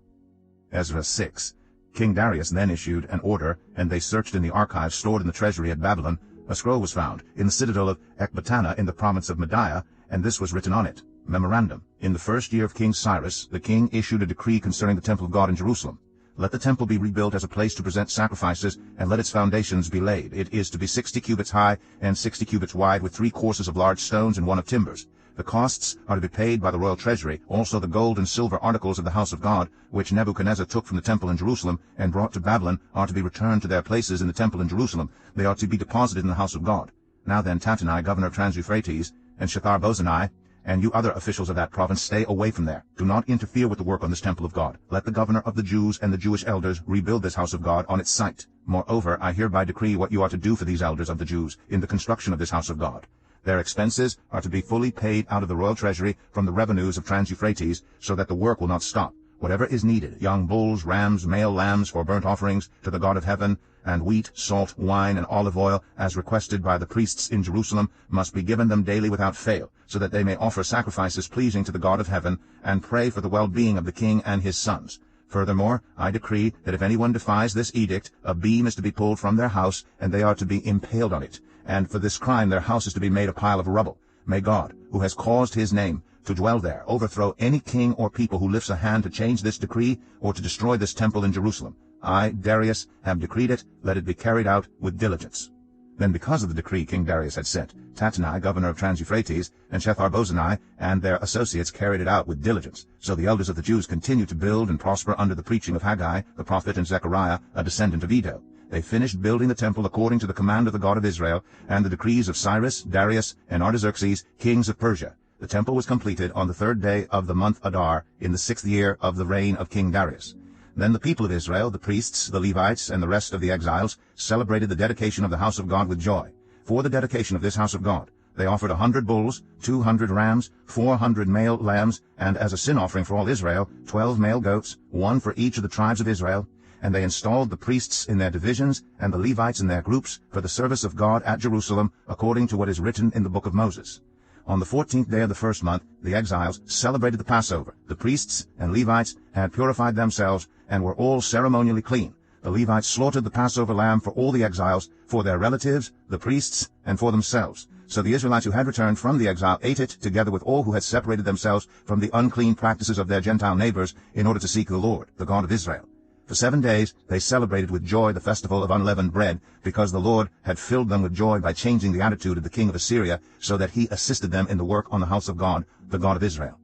Ezra 6. King Darius then issued an order, and they searched in the archives stored in the treasury at Babylon. A scroll was found in the citadel of Ecbatana in the province of Media, and this was written on it. Memorandum. In the first year of King Cyrus, the king issued a decree concerning the temple of God in Jerusalem. Let the temple be rebuilt as a place to present sacrifices, and let its foundations be laid. It is to be 60 cubits high and 60 cubits wide, with 3 courses of large stones and 1 of timbers. The costs are to be paid by the royal treasury. Also the gold and silver articles of the house of God, which Nebuchadnezzar took from the temple in Jerusalem and brought to Babylon, are to be returned to their places in the temple in Jerusalem. They are to be deposited in the house of God. Now then, Tattenai, governor of Trans-Euphrates, and Shethar-Bozenai, and you other officials of that province, stay away from there. Do not interfere with the work on this temple of God. Let the governor of the Jews and the Jewish elders rebuild this house of God on its site. Moreover, I hereby decree what you are to do for these elders of the Jews in the construction of this house of God. Their expenses are to be fully paid out of the royal treasury from the revenues of Trans-Euphrates, so that the work will not stop. Whatever is needed, young bulls, rams, male lambs for burnt offerings to the God of heaven, and wheat, salt, wine, and olive oil, as requested by the priests in Jerusalem, must be given them daily without fail, so that they may offer sacrifices pleasing to the God of heaven, and pray for the well-being of the king and his sons. Furthermore, I decree that if anyone defies this edict, a beam is to be pulled from their house, and they are to be impaled on it. And for this crime their house is to be made a pile of rubble. May God, who has caused his name to dwell there, overthrow any king or people who lifts a hand to change this decree or to destroy this temple in Jerusalem. I, Darius, have decreed it. Let it be carried out with diligence. Then because of the decree King Darius had sent, Tattenai, governor of Trans-Euphrates, and Shethar-Bozenai and their associates carried it out with diligence. So the elders of the Jews continued to build and prosper under the preaching of Haggai, the prophet, and Zechariah, a descendant of Iddo. They finished building the temple according to the command of the God of Israel and the decrees of Cyrus, Darius, and Artaxerxes, kings of Persia. The temple was completed on the 3rd day of the month Adar, in the 6th year of the reign of King Darius. Then the people of Israel, the priests, the Levites, and the rest of the exiles, celebrated the dedication of the house of God with joy. For the dedication of this house of God, they offered 100 bulls, 200 rams, 400 male lambs, and as a sin offering for all Israel, 12 male goats, 1 for each of the tribes of Israel. And they installed the priests in their divisions and the Levites in their groups for the service of God at Jerusalem, according to what is written in the book of Moses. On the 14th day of the 1st month, the exiles celebrated the Passover. The priests and Levites had purified themselves and were all ceremonially clean. The Levites slaughtered the Passover lamb for all the exiles, for their relatives, the priests, and for themselves. So the Israelites who had returned from the exile ate it, together with all who had separated themselves from the unclean practices of their Gentile neighbors, in order to seek the Lord, the God of Israel. For 7 days they celebrated with joy the festival of unleavened bread, because the Lord had filled them with joy by changing the attitude of the king of Assyria, so that he assisted them in the work on the house of God, the God of Israel.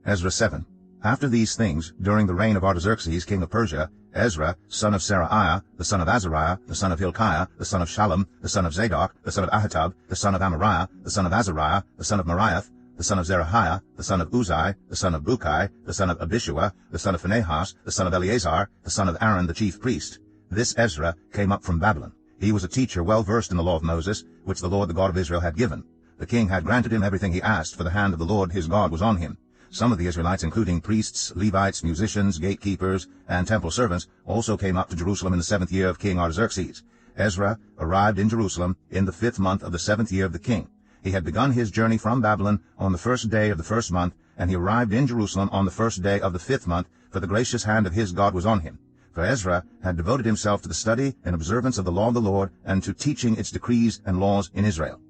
Ezra 7. After these things, during the reign of Artaxerxes, king of Persia, Ezra, son of Seraiah, the son of Azariah, the son of Hilkiah, the son of Shallum, the son of Zadok, the son of Ahitub, the son of Amariah, the son of Azariah, the son of Meriath, the son of Zerahiah, the son of Uzai, the son of Bukai, the son of Abishua, the son of Phinehas, the son of Eleazar, the son of Aaron the chief priest. This Ezra came up from Babylon. He was a teacher well versed in the law of Moses, which the Lord the God of Israel had given. The king had granted him everything he asked, for the hand of the Lord his God was on him. Some of the Israelites, including priests, Levites, musicians, gatekeepers, and temple servants, also came up to Jerusalem in the 7th year of King Artaxerxes. Ezra arrived in Jerusalem in the 5th month of the 7th year of the king. He had begun his journey from Babylon on the 1st day of the 1st month, and he arrived in Jerusalem on the 1st day of the 5th month, for the gracious hand of his God was on him. For Ezra had devoted himself to the study and observance of the law of the Lord, and to teaching its decrees and laws in Israel.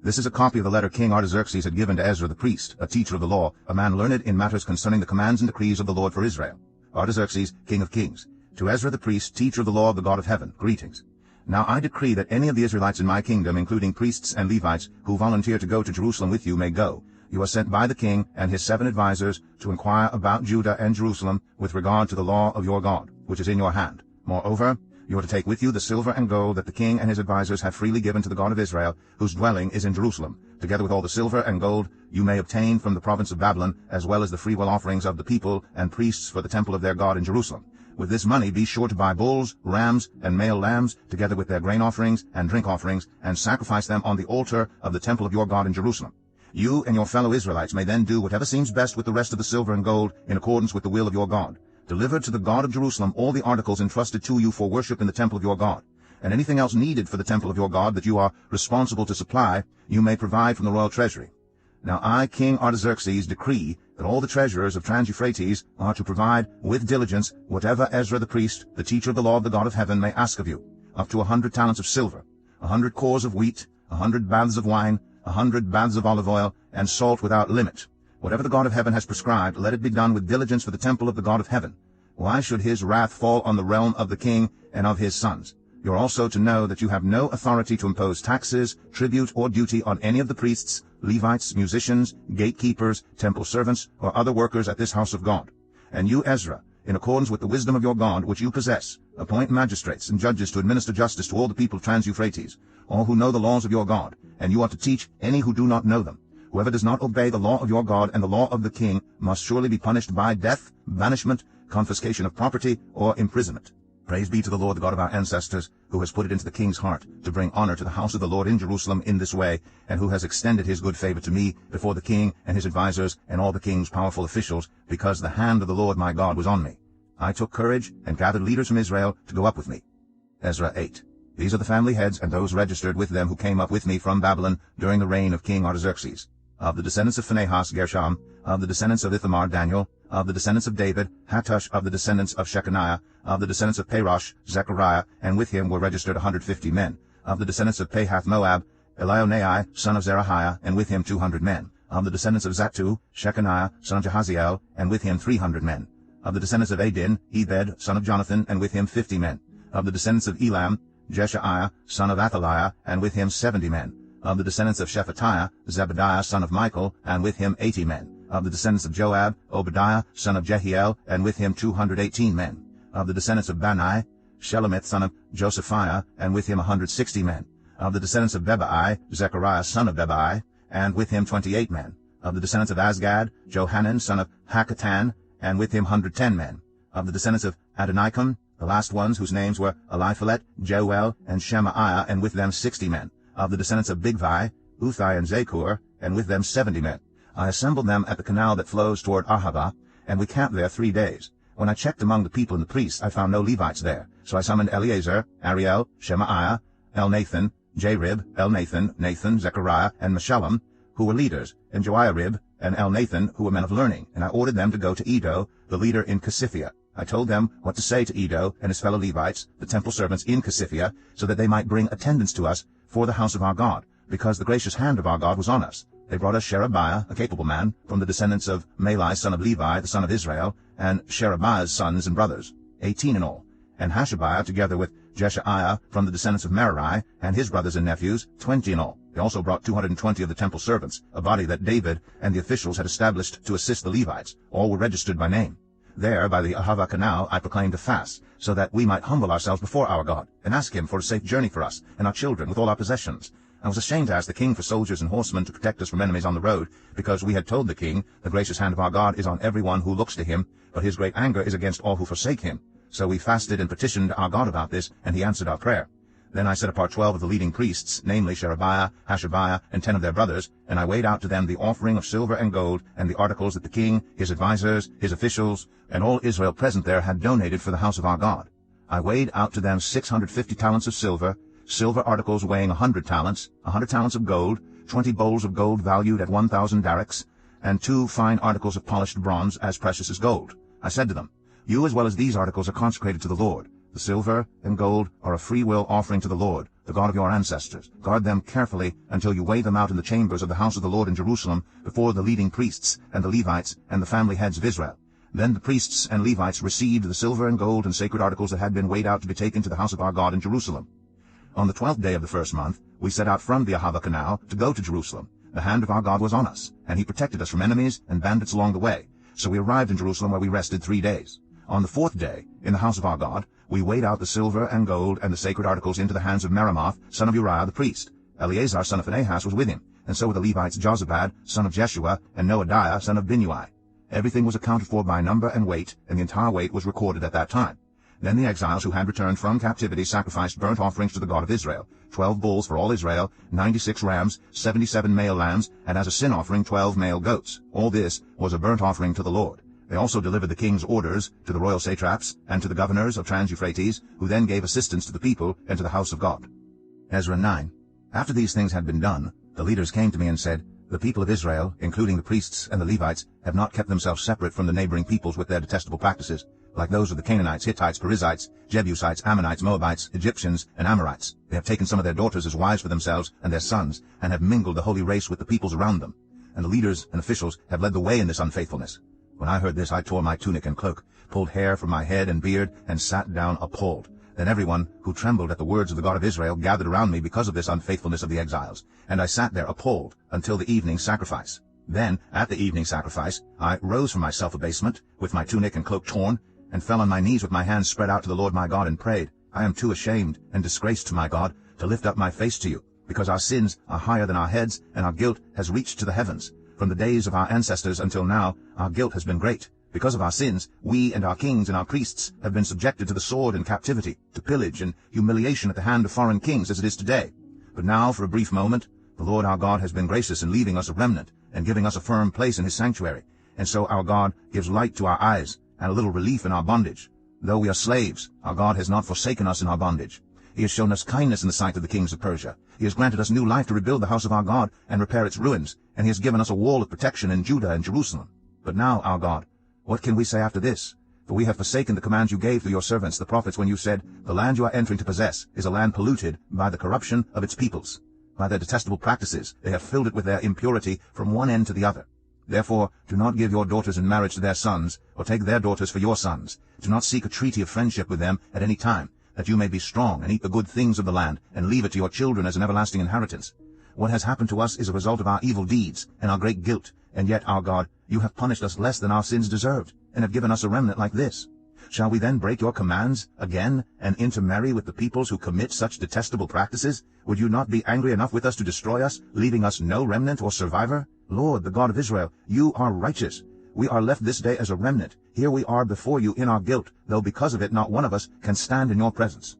This is a copy of the letter King Artaxerxes had given to Ezra the priest, a teacher of the law, a man learned in matters concerning the commands and decrees of the Lord for Israel. Artaxerxes, king of kings. To Ezra the priest, teacher of the law of the God of heaven, greetings. Now I decree that any of the Israelites in my kingdom, including priests and Levites, who volunteer to go to Jerusalem with you may go. You are sent by the king and his 7 advisers to inquire about Judah and Jerusalem with regard to the law of your God, which is in your hand. Moreover, you are to take with you the silver and gold that the king and his advisers have freely given to the God of Israel, whose dwelling is in Jerusalem, together with all the silver and gold you may obtain from the province of Babylon, as well as the freewill offerings of the people and priests for the temple of their God in Jerusalem. With this money be sure to buy bulls, rams, and male lambs, together with their grain offerings and drink offerings, and sacrifice them on the altar of the temple of your God in Jerusalem. You and your fellow Israelites may then do whatever seems best with the rest of the silver and gold in accordance with the will of your God. Deliver to the God of Jerusalem all the articles entrusted to you for worship in the temple of your God, and anything else needed for the temple of your God that you are responsible to supply, you may provide from the royal treasury. Now I, King Artaxerxes, decree that all the treasurers of Trans-Euphrates are to provide with diligence whatever Ezra the priest, the teacher of the law of the God of heaven, may ask of you, up to 100 talents of silver, 100 cores of wheat, 100 baths of wine, 100 baths of olive oil, and salt without limit. Whatever the God of heaven has prescribed, let it be done with diligence for the temple of the God of heaven. Why should his wrath fall on the realm of the king and of his sons? You are also to know that you have no authority to impose taxes, tribute, or duty on any of the priests, Levites, musicians, gatekeepers, temple servants, or other workers at this house of God. And you, Ezra, in accordance with the wisdom of your God, which you possess, appoint magistrates and judges to administer justice to all the people of Trans-Euphrates, all who know the laws of your God, and you are to teach any who do not know them. Whoever does not obey the law of your God and the law of the king must surely be punished by death, banishment, confiscation of property, or imprisonment. Praise be to the Lord, the God of our ancestors, who has put it into the king's heart to bring honor to the house of the Lord in Jerusalem in this way, and who has extended his good favor to me before the king and his advisers and all the king's powerful officials, because the hand of the Lord my God was on me. I took courage and gathered leaders from Israel to go up with me. Ezra 8. These are the family heads and those registered with them who came up with me from Babylon during the reign of King Artaxerxes. Of the descendants of Phinehas, Gershom. Of the descendants of Ithamar, Daniel. Of the descendants of David, Hattush. Of the descendants of Shechaniah. Of the descendants of Parosh, Zechariah, and with him were registered 150 men. Of the descendants of Pahath-Moab, Elionai, son of Zerahiah, and with him 200 men. Of the descendants of Zattu, Shechaniah, son of Jahaziel, and with him 300 men. Of the descendants of Adin, Ebed, son of Jonathan, and with him 50 men. Of the descendants of Elam, Jeshaiah, son of Athaliah, and with him 70 men. Of the descendants of Shephatiah, Zebadiah, son of Michael, and with him 80 men. Of the descendants of Joab, Obadiah, son of Jehiel, and with him 218 men. Of the descendants of Bani, Shelomith, son of Josephiah, and with him 160 men. Of the descendants of Bebai, Zechariah, son of Bebai, and with him 28 men. Of the descendants of Azgad, Johanan, son of Hakatan, and with him 110 men. Of the descendants of Adonikam, the last ones whose names were Eliphalet, Jeuel, and Shemaiah, and with them 60 men. Of the descendants of Bigvai, Uthai and Zakur, and with them 70 men. I assembled them at the canal that flows toward Ahava, and we camped there 3 days. When I checked among the people and the priests, I found no Levites there. So I summoned Eleazar, Ariel, Shemaiah, Elnathan, Jarib, Elnathan, Nathan, Zechariah, and Meshullam, who were leaders, and Joiarib, and Elnathan, who were men of learning, and I ordered them to go to Edo, the leader in Casiphia. I told them what to say to Edo and his fellow Levites, the temple servants in Casiphia, so that they might bring attendance to us for the house of our God, because the gracious hand of our God was on us. They brought us Sherebiah, a capable man, from the descendants of Malai, son of Levi, the son of Israel, and Sherebiah's sons and brothers, 18 in all, and Hashabiah, together with Jeshaiah, from the descendants of Merari, and his brothers and nephews, 20 in all. They also brought 220 of the temple servants, a body that David and the officials had established to assist the Levites. All were registered by name. There, by the Ahava canal, I proclaimed a fast, so that we might humble ourselves before our God, and ask him for a safe journey for us and our children with all our possessions. I was ashamed to ask the king for soldiers and horsemen to protect us from enemies on the road, because we had told the king, the gracious hand of our God is on every one who looks to him, but his great anger is against all who forsake him. So we fasted and petitioned our God about this, and he answered our prayer. Then I set apart 12 of the leading priests, namely Sherebiah, Hashabiah, and 10 of their brothers, and I weighed out to them the offering of silver and gold, and the articles that the king, his advisers, his officials, and all Israel present there had donated for the house of our God. I weighed out to them 650 talents of silver, silver articles weighing 100 talents, 100 talents of gold, 20 bowls of gold valued at 1,000 darics, and 2 fine articles of polished bronze as precious as gold. I said to them, You as well as these articles are consecrated to the Lord. The silver and gold are a free will offering to the Lord, the God of your ancestors. Guard them carefully until you weigh them out in the chambers of the house of the Lord in Jerusalem before the leading priests and the Levites and the family heads of Israel. Then the priests and Levites received the silver and gold and sacred articles that had been weighed out to be taken to the house of our God in Jerusalem. On the 12th day of the first month, we set out from the Ahava Canal to go to Jerusalem. The hand of our God was on us, and he protected us from enemies and bandits along the way. So we arrived in Jerusalem, where we rested 3 days. On the 4th day, in the house of our God, we weighed out the silver and gold and the sacred articles into the hands of Meremoth, son of Uriah the priest. Eleazar, son of Phinehas, was with him, and so were the Levites Jozabad, son of Jeshua, and Noadiah, son of Binnui. Everything was accounted for by number and weight, and the entire weight was recorded at that time. Then the exiles who had returned from captivity sacrificed burnt offerings to the God of Israel, 12 bulls for all Israel, 96 rams, 77 male lambs, and as a sin offering 12 male goats. All this was a burnt offering to the Lord. They also delivered the king's orders to the royal satraps and to the governors of Trans-Euphrates, who then gave assistance to the people and to the house of God. Ezra 9. After these things had been done, the leaders came to me and said, The people of Israel, including the priests and the Levites, have not kept themselves separate from the neighboring peoples with their detestable practices, like those of the Canaanites, Hittites, Perizzites, Jebusites, Ammonites, Moabites, Egyptians, and Amorites. They have taken some of their daughters as wives for themselves and their sons, and have mingled the holy race with the peoples around them. And the leaders and officials have led the way in this unfaithfulness. When I heard this, I tore my tunic and cloak, pulled hair from my head and beard, and sat down appalled. Then everyone who trembled at the words of the God of Israel gathered around me because of this unfaithfulness of the exiles, and I sat there appalled until the evening sacrifice. Then, at the evening sacrifice, I rose from my self-abasement, with my tunic and cloak torn, and fell on my knees with my hands spread out to the Lord my God and prayed, I am too ashamed and disgraced to my God to lift up my face to you, because our sins are higher than our heads, and our guilt has reached to the heavens. From the days of our ancestors until now, our guilt has been great. Because of our sins, we and our kings and our priests have been subjected to the sword and captivity, to pillage and humiliation at the hand of foreign kings as it is today. But now, for a brief moment, the Lord our God has been gracious in leaving us a remnant and giving us a firm place in his sanctuary. And so our God gives light to our eyes and a little relief in our bondage. Though we are slaves, our God has not forsaken us in our bondage. He has shown us kindness in the sight of the kings of Persia. He has granted us new life to rebuild the house of our God and repair its ruins, and he has given us a wall of protection in Judah and Jerusalem. But now, our God, what can we say after this? For we have forsaken the commands you gave to your servants, the prophets, when you said, The land you are entering to possess is a land polluted by the corruption of its peoples. By their detestable practices they have filled it with their impurity from one end to the other. Therefore do not give your daughters in marriage to their sons, or take their daughters for your sons. Do not seek a treaty of friendship with them at any time, that you may be strong and eat the good things of the land, and leave it to your children as an everlasting inheritance. What has happened to us is a result of our evil deeds and our great guilt, and yet, our God, you have punished us less than our sins deserved, and have given us a remnant like this. Shall we then break your commands again, and intermarry with the peoples who commit such detestable practices? Would you not be angry enough with us to destroy us, leaving us no remnant or survivor? Lord, the God of Israel, you are righteous. We are left this day as a remnant. Here we are before you in our guilt, though because of it not one of us can stand in your presence.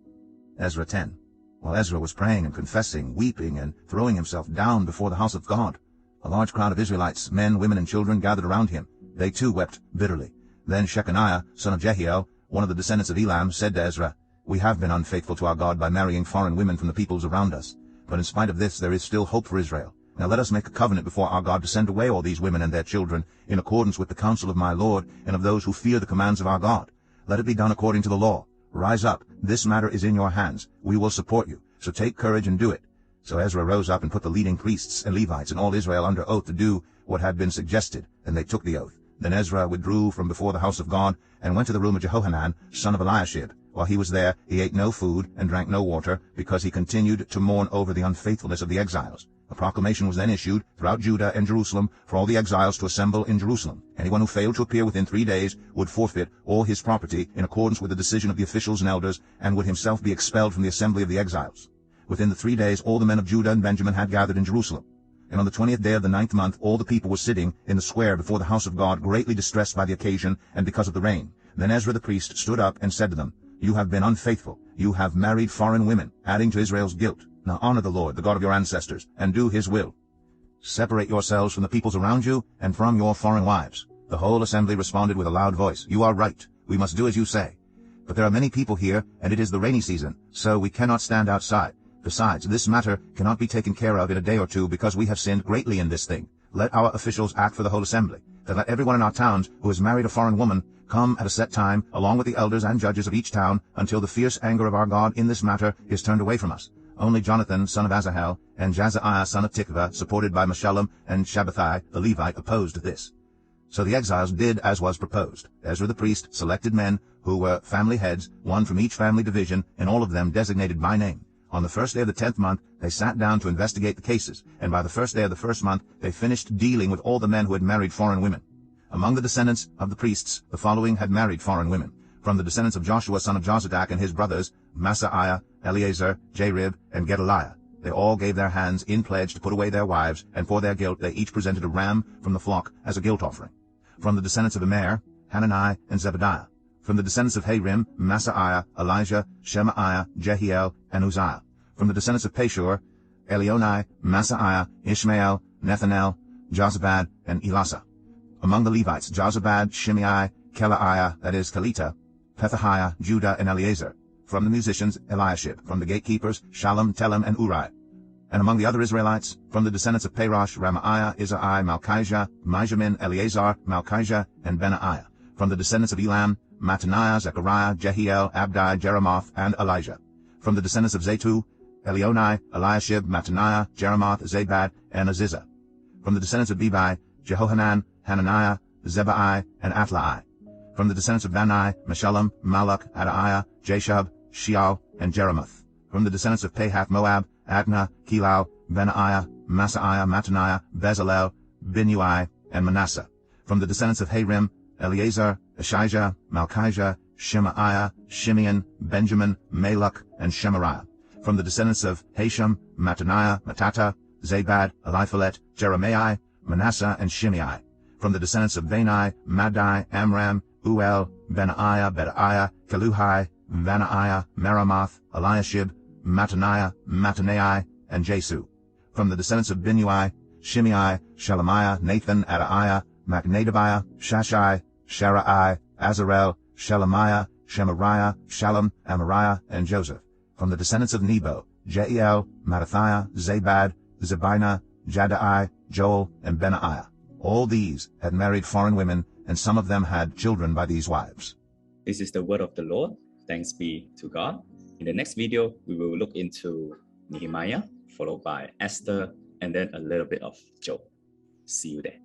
Ezra 10. While Ezra was praying and confessing, weeping, and throwing himself down before the house of God, a large crowd of Israelites, men, women, and children, gathered around him. They too wept bitterly. Then Shechaniah, son of Jehiel, one of the descendants of Elam, said to Ezra, We have been unfaithful to our God by marrying foreign women from the peoples around us. But in spite of this there is still hope for Israel. Now let us make a covenant before our God to send away all these women and their children, in accordance with the counsel of my Lord and of those who fear the commands of our God. Let it be done according to the law. Rise up, this matter is in your hands. We will support you, so take courage and do it. So Ezra rose up and put the leading priests and Levites and all Israel under oath to do what had been suggested, and they took the oath. Then Ezra withdrew from before the house of God and went to the room of Jehohanan, son of Eliashib. While he was there, he ate no food and drank no water, because he continued to mourn over the unfaithfulness of the exiles. A proclamation was then issued throughout Judah and Jerusalem for all the exiles to assemble in Jerusalem. Anyone who failed to appear within 3 days would forfeit all his property in accordance with the decision of the officials and elders, and would himself be expelled from the assembly of the exiles. within the 3 days all the men of Judah and Benjamin had gathered in Jerusalem. And on the 20th day of the 9th month all the people were sitting in the square before the house of God, greatly distressed by the occasion and because of the rain. Then Ezra the priest stood up and said to them, You have been unfaithful. You have married foreign women, adding to Israel's guilt. Now honor the Lord, the God of your ancestors, and do his will. Separate yourselves from the peoples around you and from your foreign wives. The whole assembly responded with a loud voice, You are right. We must do as you say. But there are many people here, and it is the rainy season, so we cannot stand outside. Besides, this matter cannot be taken care of in a day or two, because we have sinned greatly in this thing. Let our officials act for the whole assembly. Then let everyone in our towns who has married a foreign woman come at a set time, along with the elders and judges of each town, until the fierce anger of our God in this matter is turned away from us. Only Jonathan, son of Asahel, and Jazaiah, son of Tikvah, supported by Meshullam and Shabbathai, the Levite, opposed this. So the exiles did as was proposed. Ezra the priest selected men who were family heads, one from each family division, and all of them designated by name. On the first day of the 10th month, they sat down to investigate the cases, and by the first day of the first month, they finished dealing with all the men who had married foreign women. Among the descendants of the priests, the following had married foreign women. From the descendants of Joshua, son of Jozadak, and his brothers, Maaseiah, Eleazar, Jarib, and Gedaliah. They all gave their hands in pledge to put away their wives, and for their guilt they each presented a ram from the flock as a guilt offering. From the descendants of Immer, Hanani, and Zebediah. From the descendants of Harim, Maaseiah, Elijah, Shemaiah, Jehiel, and Uzziah. From the descendants of Pashur, Elionai, Maaseiah, Ishmael, Nethanel, Jozabad, and Elasa. Among the Levites, Jozabad, Shimei, Kelaiah, that is, Kelita, Pethahiah, Judah, and Eleazar. From the musicians, Eliashib. From the gatekeepers, Shallum, Telem, and Uri. And among the other Israelites, from the descendants of Parosh, Ramaiah, Izai, Malchijah, Mijamin, Eleazar, Malchijah, and Benaiah. From the descendants of Elam, Mattaniah, Zechariah, Jehiel, Abdi, Jeremoth, and Elijah. From the descendants of Zatu, Elionai, Eliashib, Mattaniah, Jeremoth, Zabad, and Aziza. From the descendants of Bebai, Jehohanan, Hananiah, Zebai, and Atlai. From the descendants of Bani, Meshullam, Malach, Adaiah, Jashub, Sheal, and Jeremoth. From the descendants of Pahath Moab, Adnah, Kelal, Benaiah, Maaseiah, Mattaniah, Bezalel, Binui, and Manasseh. From the descendants of Harim, Eleazar, Ashijah, Malchijah, Shemaiah, Shimeon, Benjamin, Malach, and Shemariah. From the descendants of Hashem, Mattaniah, Mattata, Zabad, Eliphalet, Jeremiah, Manasseh, and Shimei. From the descendants of Bani, Madai, Amram, Uel, Benaiah, Bedaiah, Keluhai, Vanaiah, Meremoth, Eliashib, Mattaniah, Mattanai, and Jesu. From the descendants of Binui, Shimei, Shelemiah, Nathan, Adaiah, Machnadabiah, Shashai, Sharai, Azarel, Shelemiah, Shemariah, Shallum, Amariah, and Joseph. From the descendants of Nebo, Jeiel, Mattathiah, Zabad, Zebina, Jadai, Joel, and Benaiah. All these had married foreign women, and some of them had children by these wives. This is the word of the Lord. Thanks be to God. In the next video, we will look into Nehemiah, followed by Esther, and then a little bit of Job. See you there.